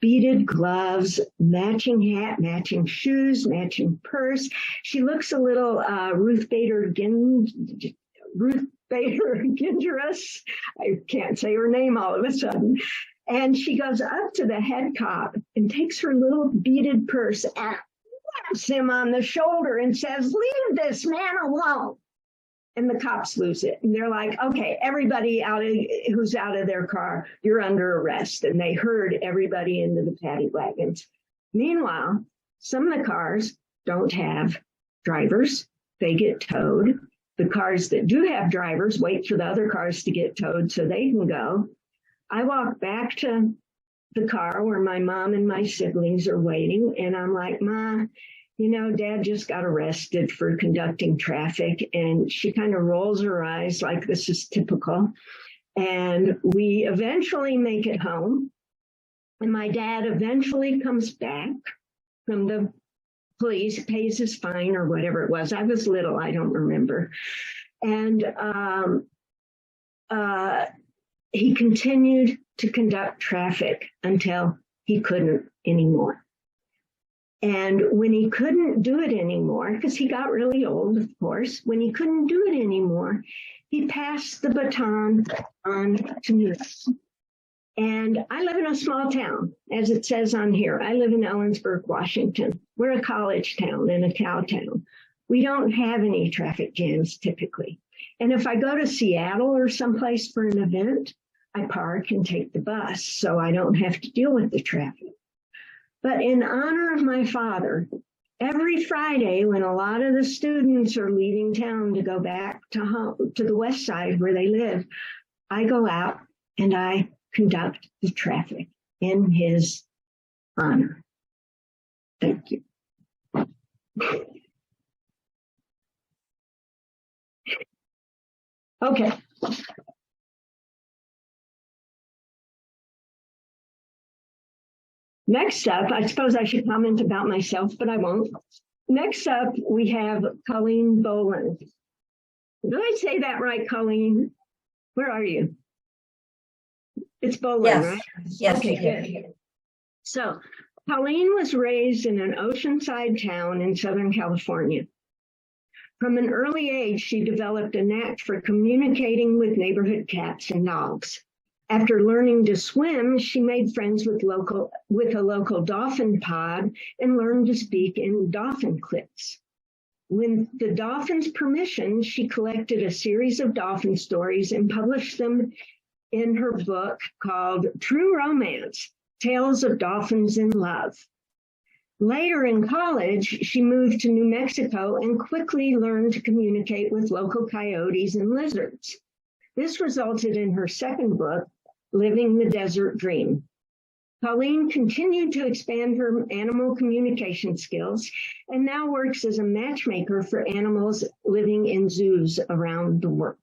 A: beaded gloves, matching hat, matching shoes, matching purse. She looks a little Ruth Bader Ginsburg. I can't say her name all of a sudden. And she goes up to the head cop and takes her little beaded purse and whaps him on the shoulder and says, leave this man alone. And the cops lose it. And they're like, okay, everybody who's out of their car, you're under arrest. And they herd everybody into the paddy wagons. Meanwhile, some of the cars don't have drivers. They get towed. The cars that do have drivers wait for the other cars to get towed so they can go. I walk back to the car where my mom and my siblings are waiting, and I'm like, Ma, Dad just got arrested for conducting traffic. And she kind of rolls her eyes like this is typical. And we eventually make it home. And my dad eventually comes back from the police, pays his fine or whatever it was. I was little, I don't remember. And he continued to conduct traffic until he couldn't anymore. And when he couldn't do it anymore, because he got really old, of course, when he couldn't do it anymore, he passed the baton on to me. And I live in a small town, as it says on here. I live in Ellensburg, Washington. We're a college town and a cow town. We don't have any traffic jams typically. And if I go to Seattle or someplace for an event, I park and take the bus so I don't have to deal with the traffic. But in honor of my father, every Friday when a lot of the students are leaving town to go back to home, to the west side where they live, I go out and I conduct the traffic in his honor. Thank you. Okay. Next up, I suppose I should comment about myself, but I won't. Next up, we have Colleen Boland. Did I say that right, Colleen? Where are you? It's Boland,
E: Yes.
A: right?
E: Yes.
A: Okay, good. So, Colleen was raised in an oceanside town in Southern California. From an early age, she developed a knack for communicating with neighborhood cats and dogs. After learning to swim, she made friends with a local dolphin pod and learned to speak in dolphin clips. With the dolphins' permission, she collected a series of dolphin stories and published them in her book called True Romance: Tales of Dolphins in Love. Later in college, she moved to New Mexico and quickly learned to communicate with local coyotes and lizards. This resulted in her second book, Living the Desert Dream. Colleen continued to expand her animal communication skills and now works as a matchmaker for animals living in zoos around the world.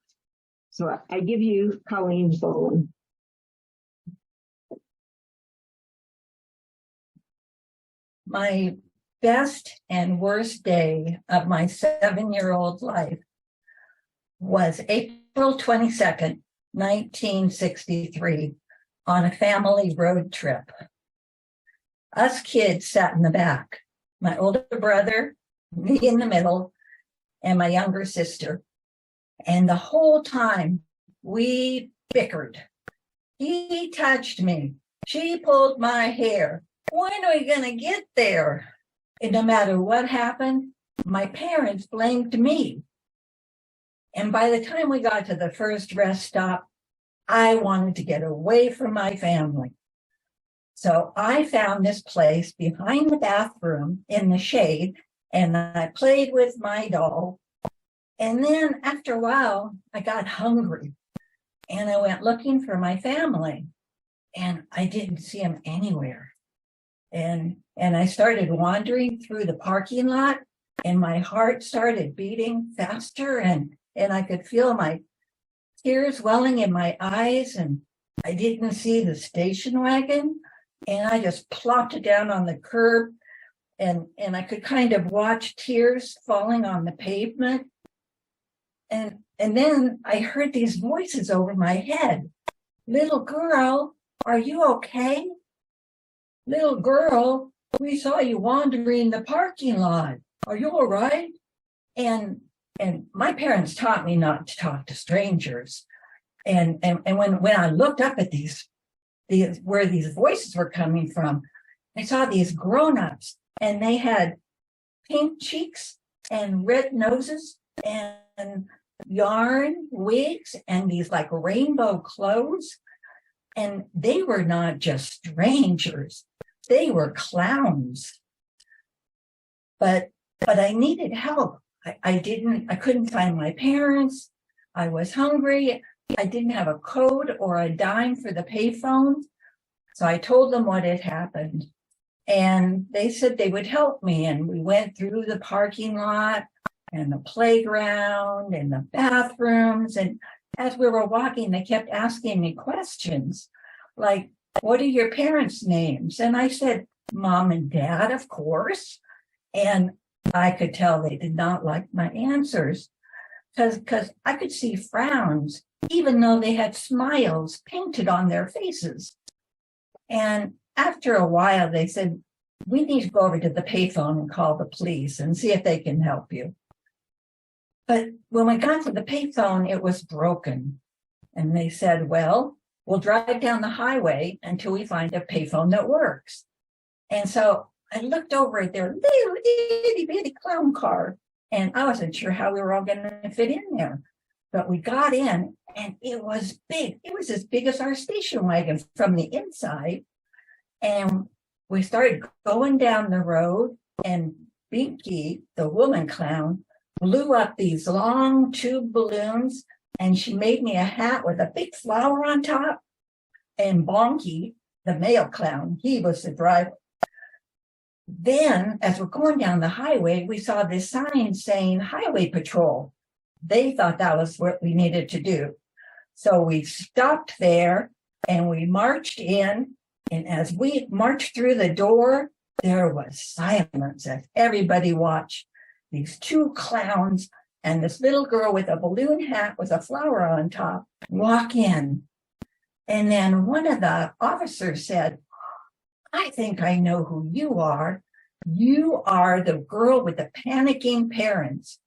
A: So I give you Colleen Boland.
E: My best and worst day of my 7-year-old life was April 22nd, 1963, on a family road trip. Us kids sat in the back, my older brother, me in the middle, and my younger sister. And the whole time we bickered. He touched me. She pulled my hair. When are we going to get there? And no matter what happened, my parents blamed me. And by the time we got to the first rest stop, I wanted to get away from my family. So I found this place behind the bathroom in the shade, and I played with my doll. And then after a while, I got hungry, and I went looking for my family, and I didn't see them anywhere. And I started wandering through the parking lot, and my heart started beating faster, and I could feel my tears welling in my eyes, and I didn't see the station wagon, and I just plopped it down on the curb, and I could kind of watch tears falling on the pavement. And then I heard these voices over my head. Little girl, are you okay? Little girl, we saw you wandering the parking lot. Are you all right? And my parents taught me not to talk to strangers. And when I looked up at these where these voices were coming from, I saw these grown-ups, and they had pink cheeks and red noses and yarn wigs and these like rainbow clothes. And they were not just strangers, they were clowns. But I needed help. I couldn't find my parents. I was hungry. I didn't have a code or a dime for the payphone. So I told them what had happened. And they said they would help me. And we went through the parking lot and the playground and the bathrooms. And as we were walking, they kept asking me questions like, what are your parents' names? And I said, Mom and Dad, of course. And I could tell they did not like my answers because I could see frowns, even though they had smiles painted on their faces. And after a while, they said, we need to go over to the payphone and call the police and see if they can help you. But when we got to the payphone, it was broken. And they said, well, we'll drive down the highway until we find a payphone that works. And so I looked over at their little itty bitty clown car, and I wasn't sure how we were all going to fit in there. But we got in, and it was big. It was as big as our station wagon from the inside. And we started going down the road, and Binky, the woman clown, blew up these long tube balloons, and she made me a hat with a big flower on top. And Bonky, the male clown, he was the driver. Then, as we're going down the highway, we saw this sign saying Highway Patrol. They thought that was what we needed to do. So we stopped there and we marched in. And as we marched through the door, there was silence as everybody watched these two clowns and this little girl with a balloon hat with a flower on top walk in. And then one of the officers said, I think I know who you are. You are the girl with the panicking parents.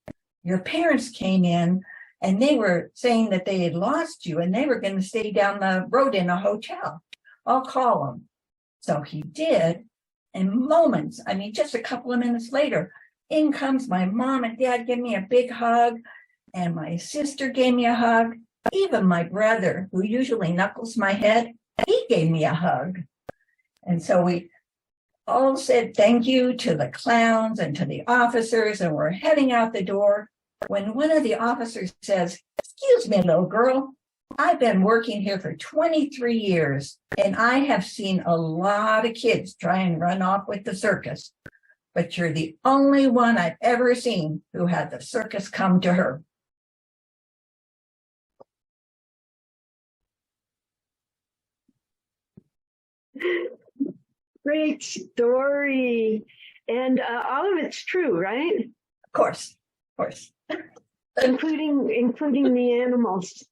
E: Your parents came in and they were saying that they had lost you and they were going to stay down the road in a hotel. I'll call them. So he did. And moments, just a couple of minutes later, in comes my mom and dad, give me a big hug. And my sister gave me a hug. Even my brother, who usually knuckles my head, he gave me a hug. And so we all said thank you to the clowns and to the officers, and we're heading out the door when one of the officers says, excuse me, little girl, I've been working here for 23 years, and I have seen a lot of kids try and run off with the circus, but you're the only one I've ever seen who had the circus come to her.
A: Great story. And all of it's true, right?
E: Of course.
A: Including the animals.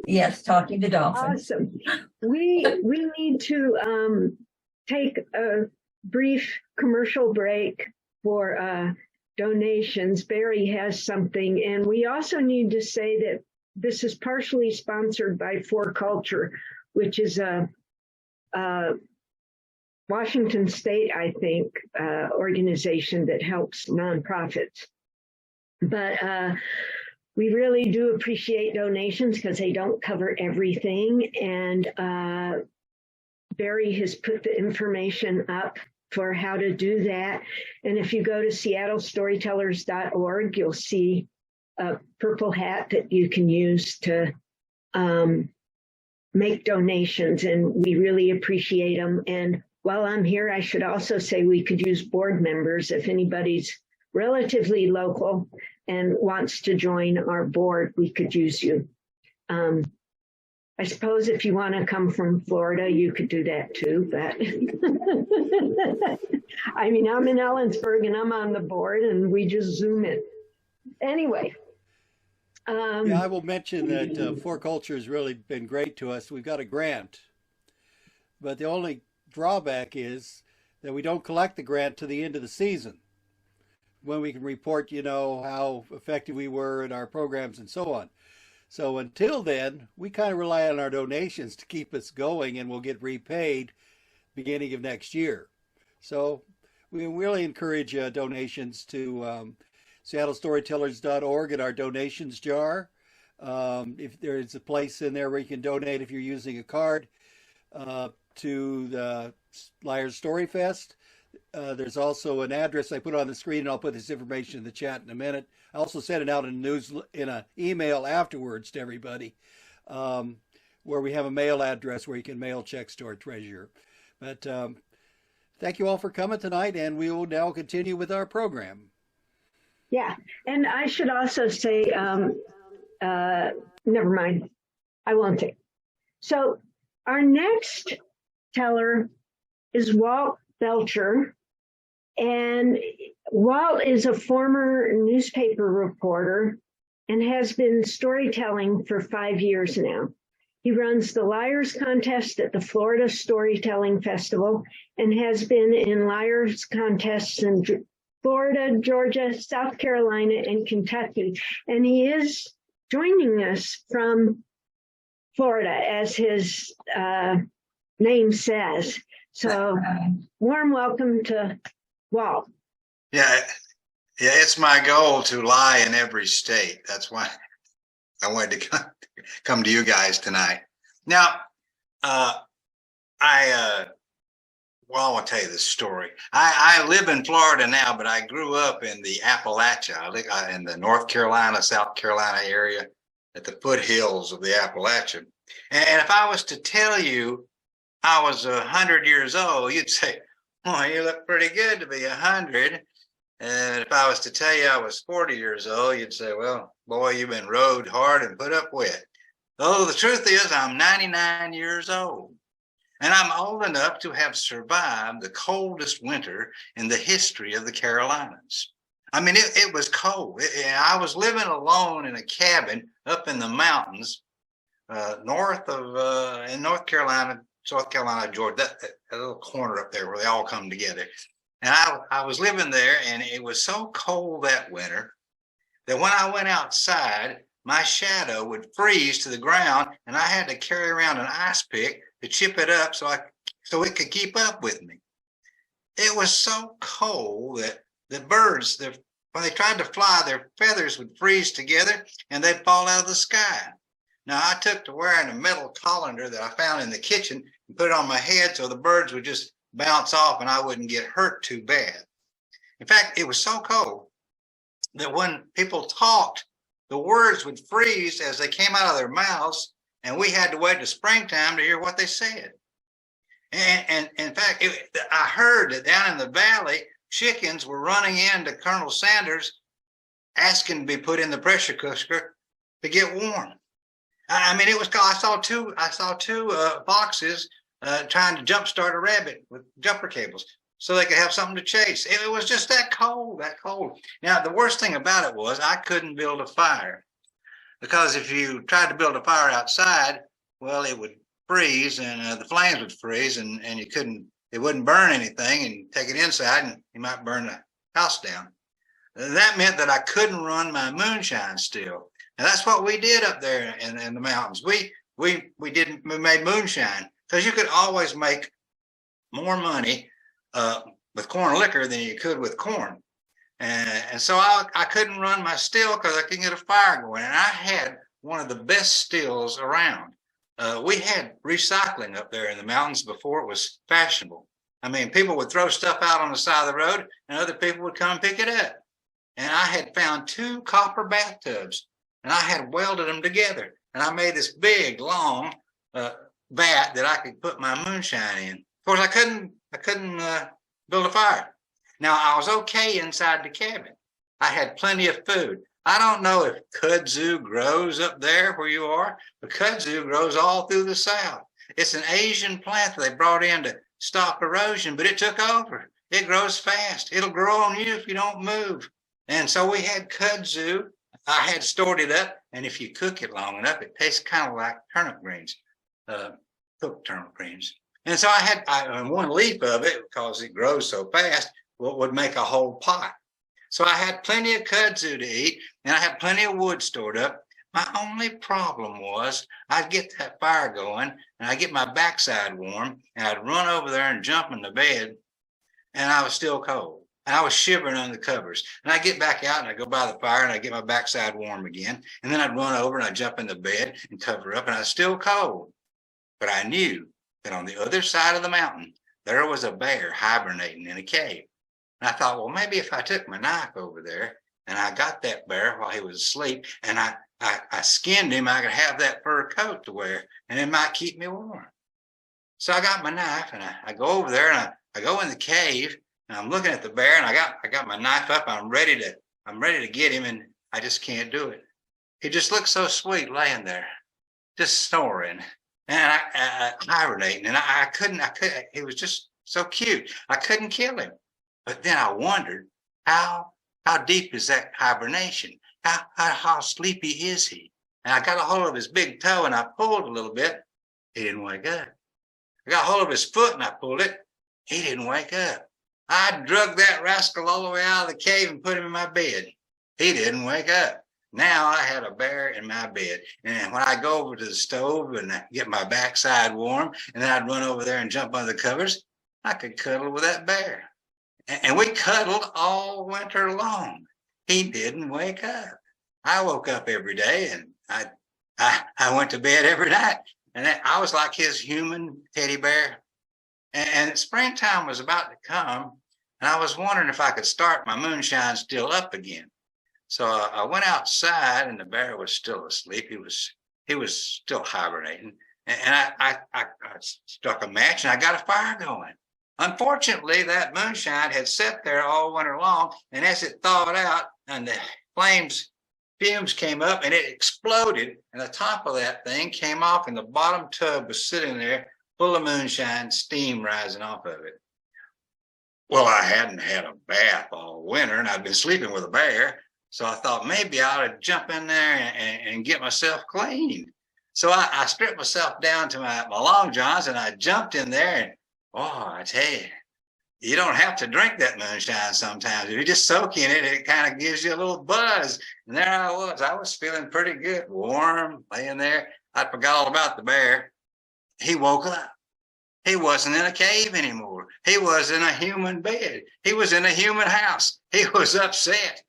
E: Yes, talking to dolphins.
A: Awesome. We need to take a brief commercial break for donations, Barry has something. And we also need to say that this is partially sponsored by For Culture, which is a Washington State, I think, organization that helps nonprofits. But we really do appreciate donations because they don't cover everything. And Barry has put the information up for how to do that. And if you go to seattlestorytellers.org, you'll see a purple hat that you can use to make donations. And we really appreciate them. And while I'm here, I should also say we could use board members if anybody's relatively local and wants to join our board, we could use you. I suppose if you want to come from Florida, you could do that too, but I mean, I'm in Ellensburg and I'm on the board and we just Zoom it. Anyway.
B: Yeah, I will mention that For Culture has really been great to us. We've got a grant, but the only drawback is that we don't collect the grant to the end of the season, when we can report, how effective we were in our programs and so on. So until then, we kind of rely on our donations to keep us going, and we'll get repaid beginning of next year. So we really encourage donations to SeattleStorytellers.org and our donations jar. If there's a place in there where you can donate if you're using a card to the Liars Story Fest. There's also an address I put on the screen, and I'll put this information in the chat in a minute. I also sent it out in an email afterwards to everybody, where we have a mail address where you can mail checks to our treasurer. But thank you all for coming tonight, and we will now continue with our program.
A: Yeah, and I should also say, never mind, I won't say. So our next teller is Walt Belcher, and Walt is a former newspaper reporter and has been storytelling for 5 years now. He runs the Liars Contest at the Florida Storytelling Festival and has been in Liars Contests in Florida, Georgia, South Carolina, and Kentucky. And he is joining us from Florida, as his name says. So warm welcome to Walt.
F: Yeah, it's my goal to lie in every state. That's why I wanted to come to you guys tonight. Now, I want to tell you this story. I live in Florida now, but I grew up in the Appalachia. I live in the North Carolina, South Carolina area at the foothills of the Appalachia. And if I was to tell you I was 100 years old, you'd say, "Oh, you look pretty good to be 100." And if I was to tell you I was 40 years old, you'd say, "Well, boy, you've been rode hard and put up with." Though the truth is, I'm 99 years old. And I'm old enough to have survived the coldest winter in the history of the Carolinas. I mean, it was cold. I was living alone in a cabin up in the mountains north of in North Carolina, South Carolina, Georgia, that little corner up there where they all come together. And I was living there, and it was so cold that winter that when I went outside, my shadow would freeze to the ground, and I had to carry around an ice pick to chip it up so it could keep up with me. It was so cold that the birds, when they tried to fly, their feathers would freeze together and they'd fall out of the sky. Now, I took to wearing a metal colander that I found in the kitchen and put it on my head so the birds would just bounce off and I wouldn't get hurt too bad. In fact, it was so cold that when people talked, the words would freeze as they came out of their mouths, and we had to wait to springtime to hear what they said. And in fact, I heard that down in the valley, chickens were running into Colonel Sanders asking to be put in the pressure cooker to get warm. I mean, it was. I saw two foxes trying to jumpstart a rabbit with jumper cables so they could have something to chase. It was just that cold, that cold. Now, the worst thing about it was I couldn't build a fire, because if you tried to build a fire outside, well, it would freeze and the flames would freeze, and it wouldn't burn anything, and take it inside and you might burn the house down. that meant that I couldn't run my moonshine still. And that's what we did up there in the mountains. We made moonshine because you could always make more money with corn liquor than you could with corn. And so I couldn't run my still because I couldn't get a fire going. And I had one of the best stills around. We had recycling up there in the mountains before it was fashionable. I mean, people would throw stuff out on the side of the road and other people would come pick it up. And I had found 2 copper bathtubs and I had welded them together. And I made this big, long vat that I could put my moonshine in. Of course, I couldn't build a fire. Now, I was okay inside the cabin. I had plenty of food. I don't know if kudzu grows up there where you are, but kudzu grows all through the South. It's an Asian plant that they brought in to stop erosion, but it took over. It grows fast. It'll grow on you if you don't move. And so we had kudzu. I had stored it up, and if you cook it long enough, it tastes kind of like turnip greens, cooked turnip greens. And so I had one leaf of it, because it grows so fast, would make a whole pot. So I had plenty of kudzu to eat, and I had plenty of wood stored up. My only problem was I'd get that fire going, and I'd get my backside warm, and I'd run over there and jump in the bed, and I was still cold. And I was shivering under the covers. And I'd get back out, and I'd go by the fire, and I'd get my backside warm again. And then I'd run over, and I'd jump in the bed and cover up, and I was still cold. But I knew that on the other side of the mountain, there was a bear hibernating in a cave. And I thought, well, maybe if I took my knife over there and I got that bear while he was asleep and I skinned him, I could have that fur coat to wear and it might keep me warm. So I got my knife and I go over there and I go in the cave and I'm looking at the bear and I got my knife up. I'm ready to get him, and I just can't do it. He just looked so sweet laying there, just snoring and hibernating. And I couldn't, he was just so cute. I couldn't kill him. But then I wondered, how deep is that hibernation? How sleepy is he? And I got a hold of his big toe and I pulled a little bit. He didn't wake up. I got a hold of his foot and I pulled it. He didn't wake up. I drug that rascal all the way out of the cave and put him in my bed. He didn't wake up. Now I had a bear in my bed. And when I go over to the stove and I get my backside warm, and then I'd run over there and jump under the covers, I could cuddle with that bear. And we cuddled all winter long. He didn't wake up. I woke up every day and I went to bed every night. And I was like his human teddy bear. And springtime was about to come. And I was wondering if I could start my moonshine still up again. So I went outside and the bear was still asleep. He was still hibernating. And I struck a match and I got a fire going. Unfortunately, that moonshine had sat there all winter long, and as it thawed out and the fumes came up and it exploded, and the top of that thing came off and the bottom tub was sitting there full of moonshine, steam rising off of it. Well, I hadn't had a bath all winter and I'd been sleeping with a bear, so I thought maybe I ought to jump in there and get myself clean. So I stripped myself down to my long johns and I jumped in there, and oh, I tell you, you don't have to drink that moonshine sometimes. If you just soak in it, it kind of gives you a little buzz. And there I was feeling pretty good, warm, laying there. I forgot all about the bear. He woke up. He wasn't in a cave anymore. He was in a human bed. He was in a human house. He was upset.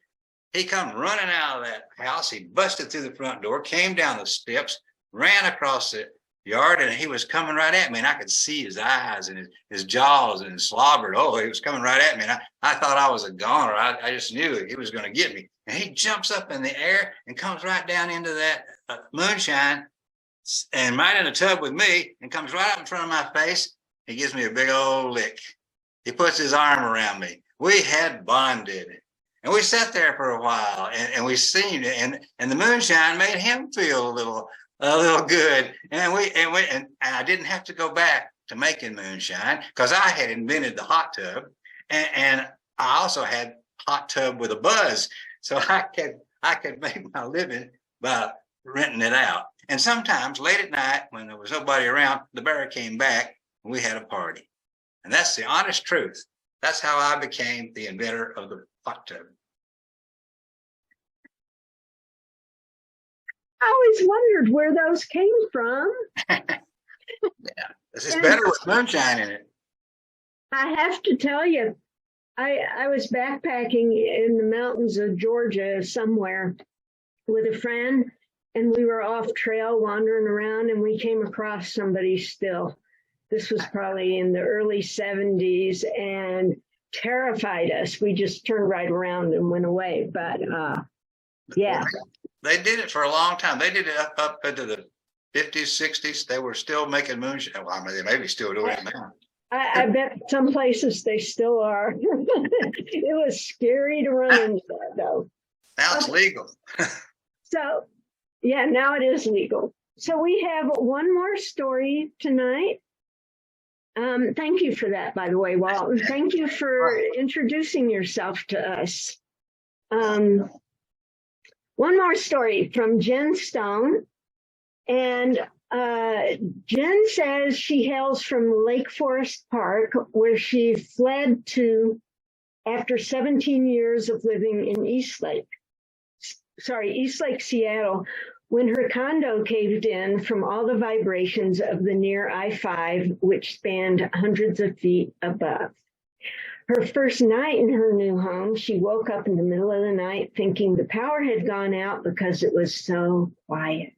F: He come running out of that house. He busted through the front door, came down the steps, ran across the yard, and he was coming right at me, and I could see his eyes and his jaws and his slobbered. Oh, he was coming right at me, and I thought I was a goner. I just knew he was going to get me. And he jumps up in the air and comes right down into that moonshine and right in the tub with me and comes right up in front of my face. He gives me a big old lick. He puts his arm around me. We had bonded. And we sat there for a while, and we seemed, and the moonshine made him feel a little good. And I didn't have to go back to making moonshine because I had invented the hot tub, and I also had hot tub with a buzz, so I could make my living by renting it out. And sometimes late at night when there was nobody around, the bear came back and we had a party. And that's the honest truth. That's how I became the inventor of the hot tub.
A: always wondered where those came from.
F: This is better with moonshine in it.
A: I have to tell you, I was backpacking in the mountains of Georgia somewhere with a friend, and we were off trail wandering around, and we came across somebody's still. This was probably in the early 70s and terrified us. We just turned right around and went away. But yeah.
F: They did it for a long time. They did it up into the 50s, 60s. They were still making moonshine. Well, I mean, they may be still doing it now.
A: I bet some places they still are. It was scary to run into that, though.
F: Now it's legal.
A: So, yeah, now it is legal. So we have one more story tonight. Thank you for that, by the way, Walt. Thank you for introducing yourself to us. One more story from Jen Stone. And Jen says she hails from Lake Forest Park, where she fled to after 17 years of living in Eastlake, Seattle, when her condo caved in from all the vibrations of the near I-5, which spanned hundreds of feet above. Her first night in her new home, she woke up in the middle of the night thinking the power had gone out because it was so quiet.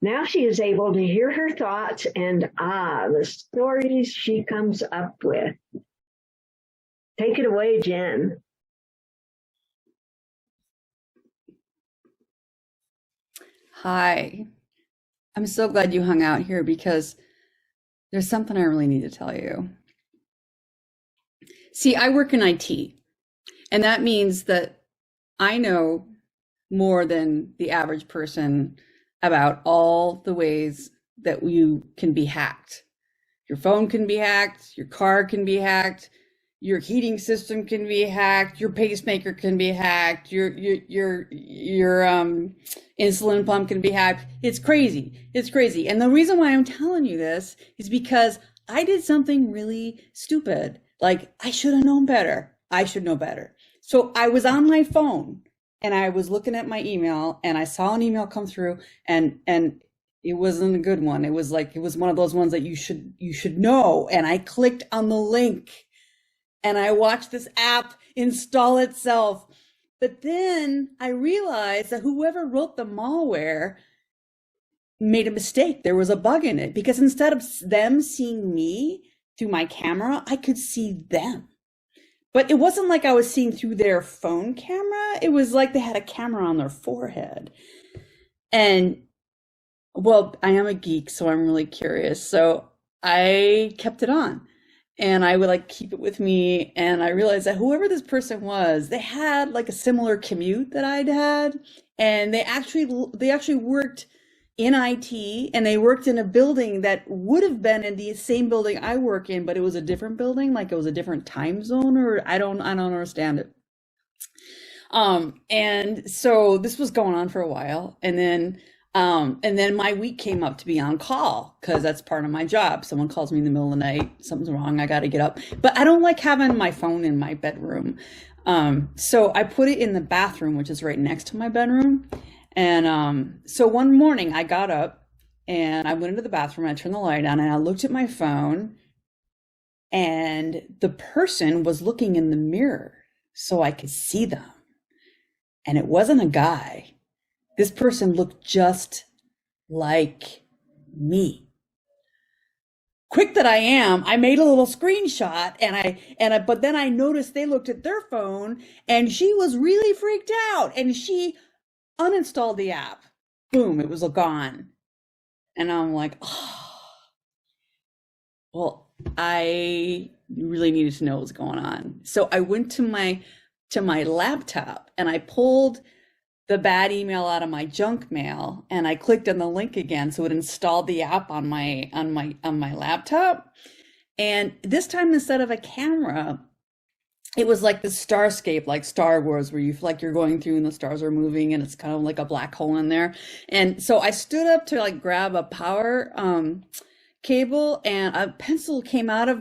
A: Now she is able to hear her thoughts and, the stories she comes up with. Take it away, Jen.
D: Hi. I'm so glad you hung out here because there's something I really need to tell you. See, I work in IT, and that means that I know more than the average person about all the ways that you can be hacked. Your phone can be hacked, your car can be hacked, your heating system can be hacked, your pacemaker can be hacked, your insulin pump can be hacked. It's crazy. It's crazy. And the reason why I'm telling you this is because I did something really stupid. Like, I should have known better. I should know better. So I was on my phone and I was looking at my email and I saw an email come through and it wasn't a good one. It was one of those ones that you should know. And I clicked on the link and I watched this app install itself. But then I realized that whoever wrote the malware made a mistake. There was a bug in it because instead of them seeing me through my camera, I could see them. But it wasn't like I was seeing through their phone camera. It was like they had a camera on their forehead. And, well, I am a geek, so I'm really curious. So I kept it on. And I would keep it with me. And I realized that whoever this person was, they had a similar commute that I'd had. And they actually worked in IT, and they worked in a building that would have been in the same building I work in, but it was a different building, it was a different time zone, or I don't understand it. And so this was going on for a while, and then my week came up to be on call because that's part of my job. Someone calls me in the middle of the night, something's wrong, I got to get up. But I don't like having my phone in my bedroom. So I put it in the bathroom, which is right next to my bedroom. And so one morning I got up and I went into the bathroom, I turned the light on, and I looked at my phone, and the person was looking in the mirror so I could see them. And it wasn't a guy. This person looked just like me. Quick that I am, I made a little screenshot but then I noticed they looked at their phone and she was really freaked out and she uninstalled the app. Boom, it was gone. And I'm like, oh, well, I really needed to know what was going on. So I went to my laptop and I pulled the bad email out of my junk mail and I clicked on the link again, so it installed the app on my laptop. And this time, instead of a camera, it was like the starscape, like Star Wars, where you feel like you're going through and the stars are moving and it's kind of like a black hole in there. And so I stood up to grab a power cable, and a pencil came out of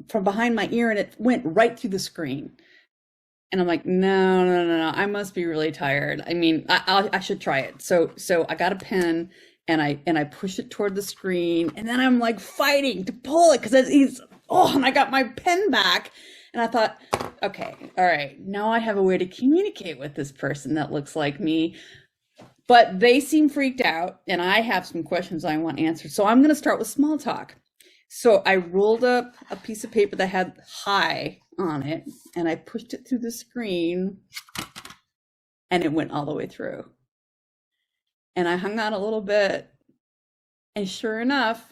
D: from behind my ear and it went right through the screen. And I'm like, no, I must be really tired. I mean, I should try it. So I got a pen and I push it toward the screen, and then I'm like fighting to pull it because and I got my pen back, and I thought, okay, all right, now I have a way to communicate with this person that looks like me. But they seem freaked out, and I have some questions I want answered. So I'm going to start with small talk. So I rolled up a piece of paper that had hi on it, and I pushed it through the screen, and it went all the way through. And I hung on a little bit, and sure enough,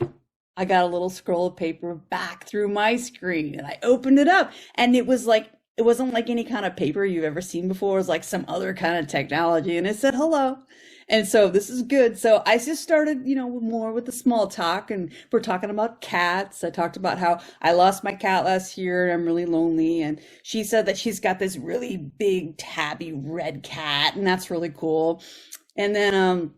D: I got a little scroll of paper back through my screen, and I opened it up, and it wasn't like any kind of paper you've ever seen before. It was like some other kind of technology, and it said hello. And so this is good. So I just started, more with the small talk, and we're talking about cats. I talked about how I lost my cat last year and I'm really lonely. And she said that she's got this really big tabby red cat, and that's really cool. And then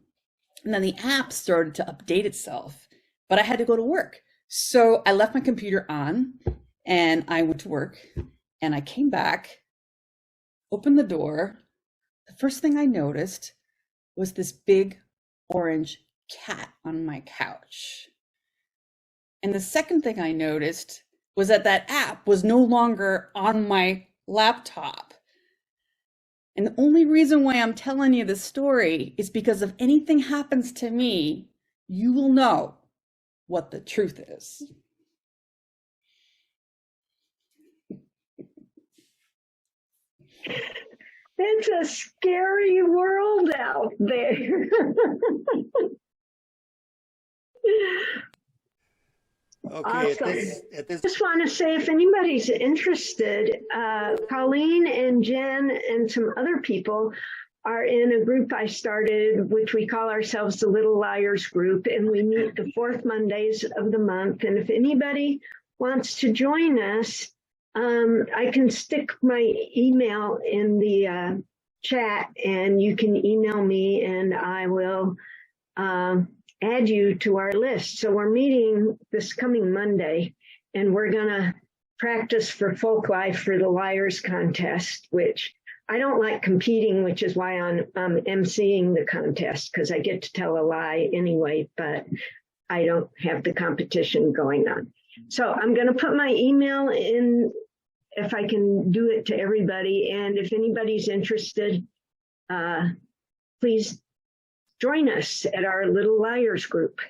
D: the app started to update itself, but I had to go to work. So I left my computer on and I went to work, and I came back, opened the door. The first thing I noticed was this big orange cat on my couch. And the second thing I noticed was that app was no longer on my laptop. And the only reason why I'm telling you this story is because if anything happens to me, you will know what the truth is.
A: It's a scary world out there.
B: Okay,
A: Awesome.
B: at this
A: Just want to say, if anybody's interested, Colleen and Jen and some other people are in a group I started, which we call ourselves the Little Liars Group, and we meet the fourth Mondays of the month. And if anybody wants to join us, I can stick my email in the chat, and you can email me, and I will add you to our list. So we're meeting this coming Monday, and we're going to practice for folk life for the Liars Contest, which I don't like competing, which is why I'm emceeing the contest, because I get to tell a lie anyway, but I don't have the competition going on. So I'm going to put my email in, if I can do it to everybody. And if anybody's interested, please join us at our Little Liars Group.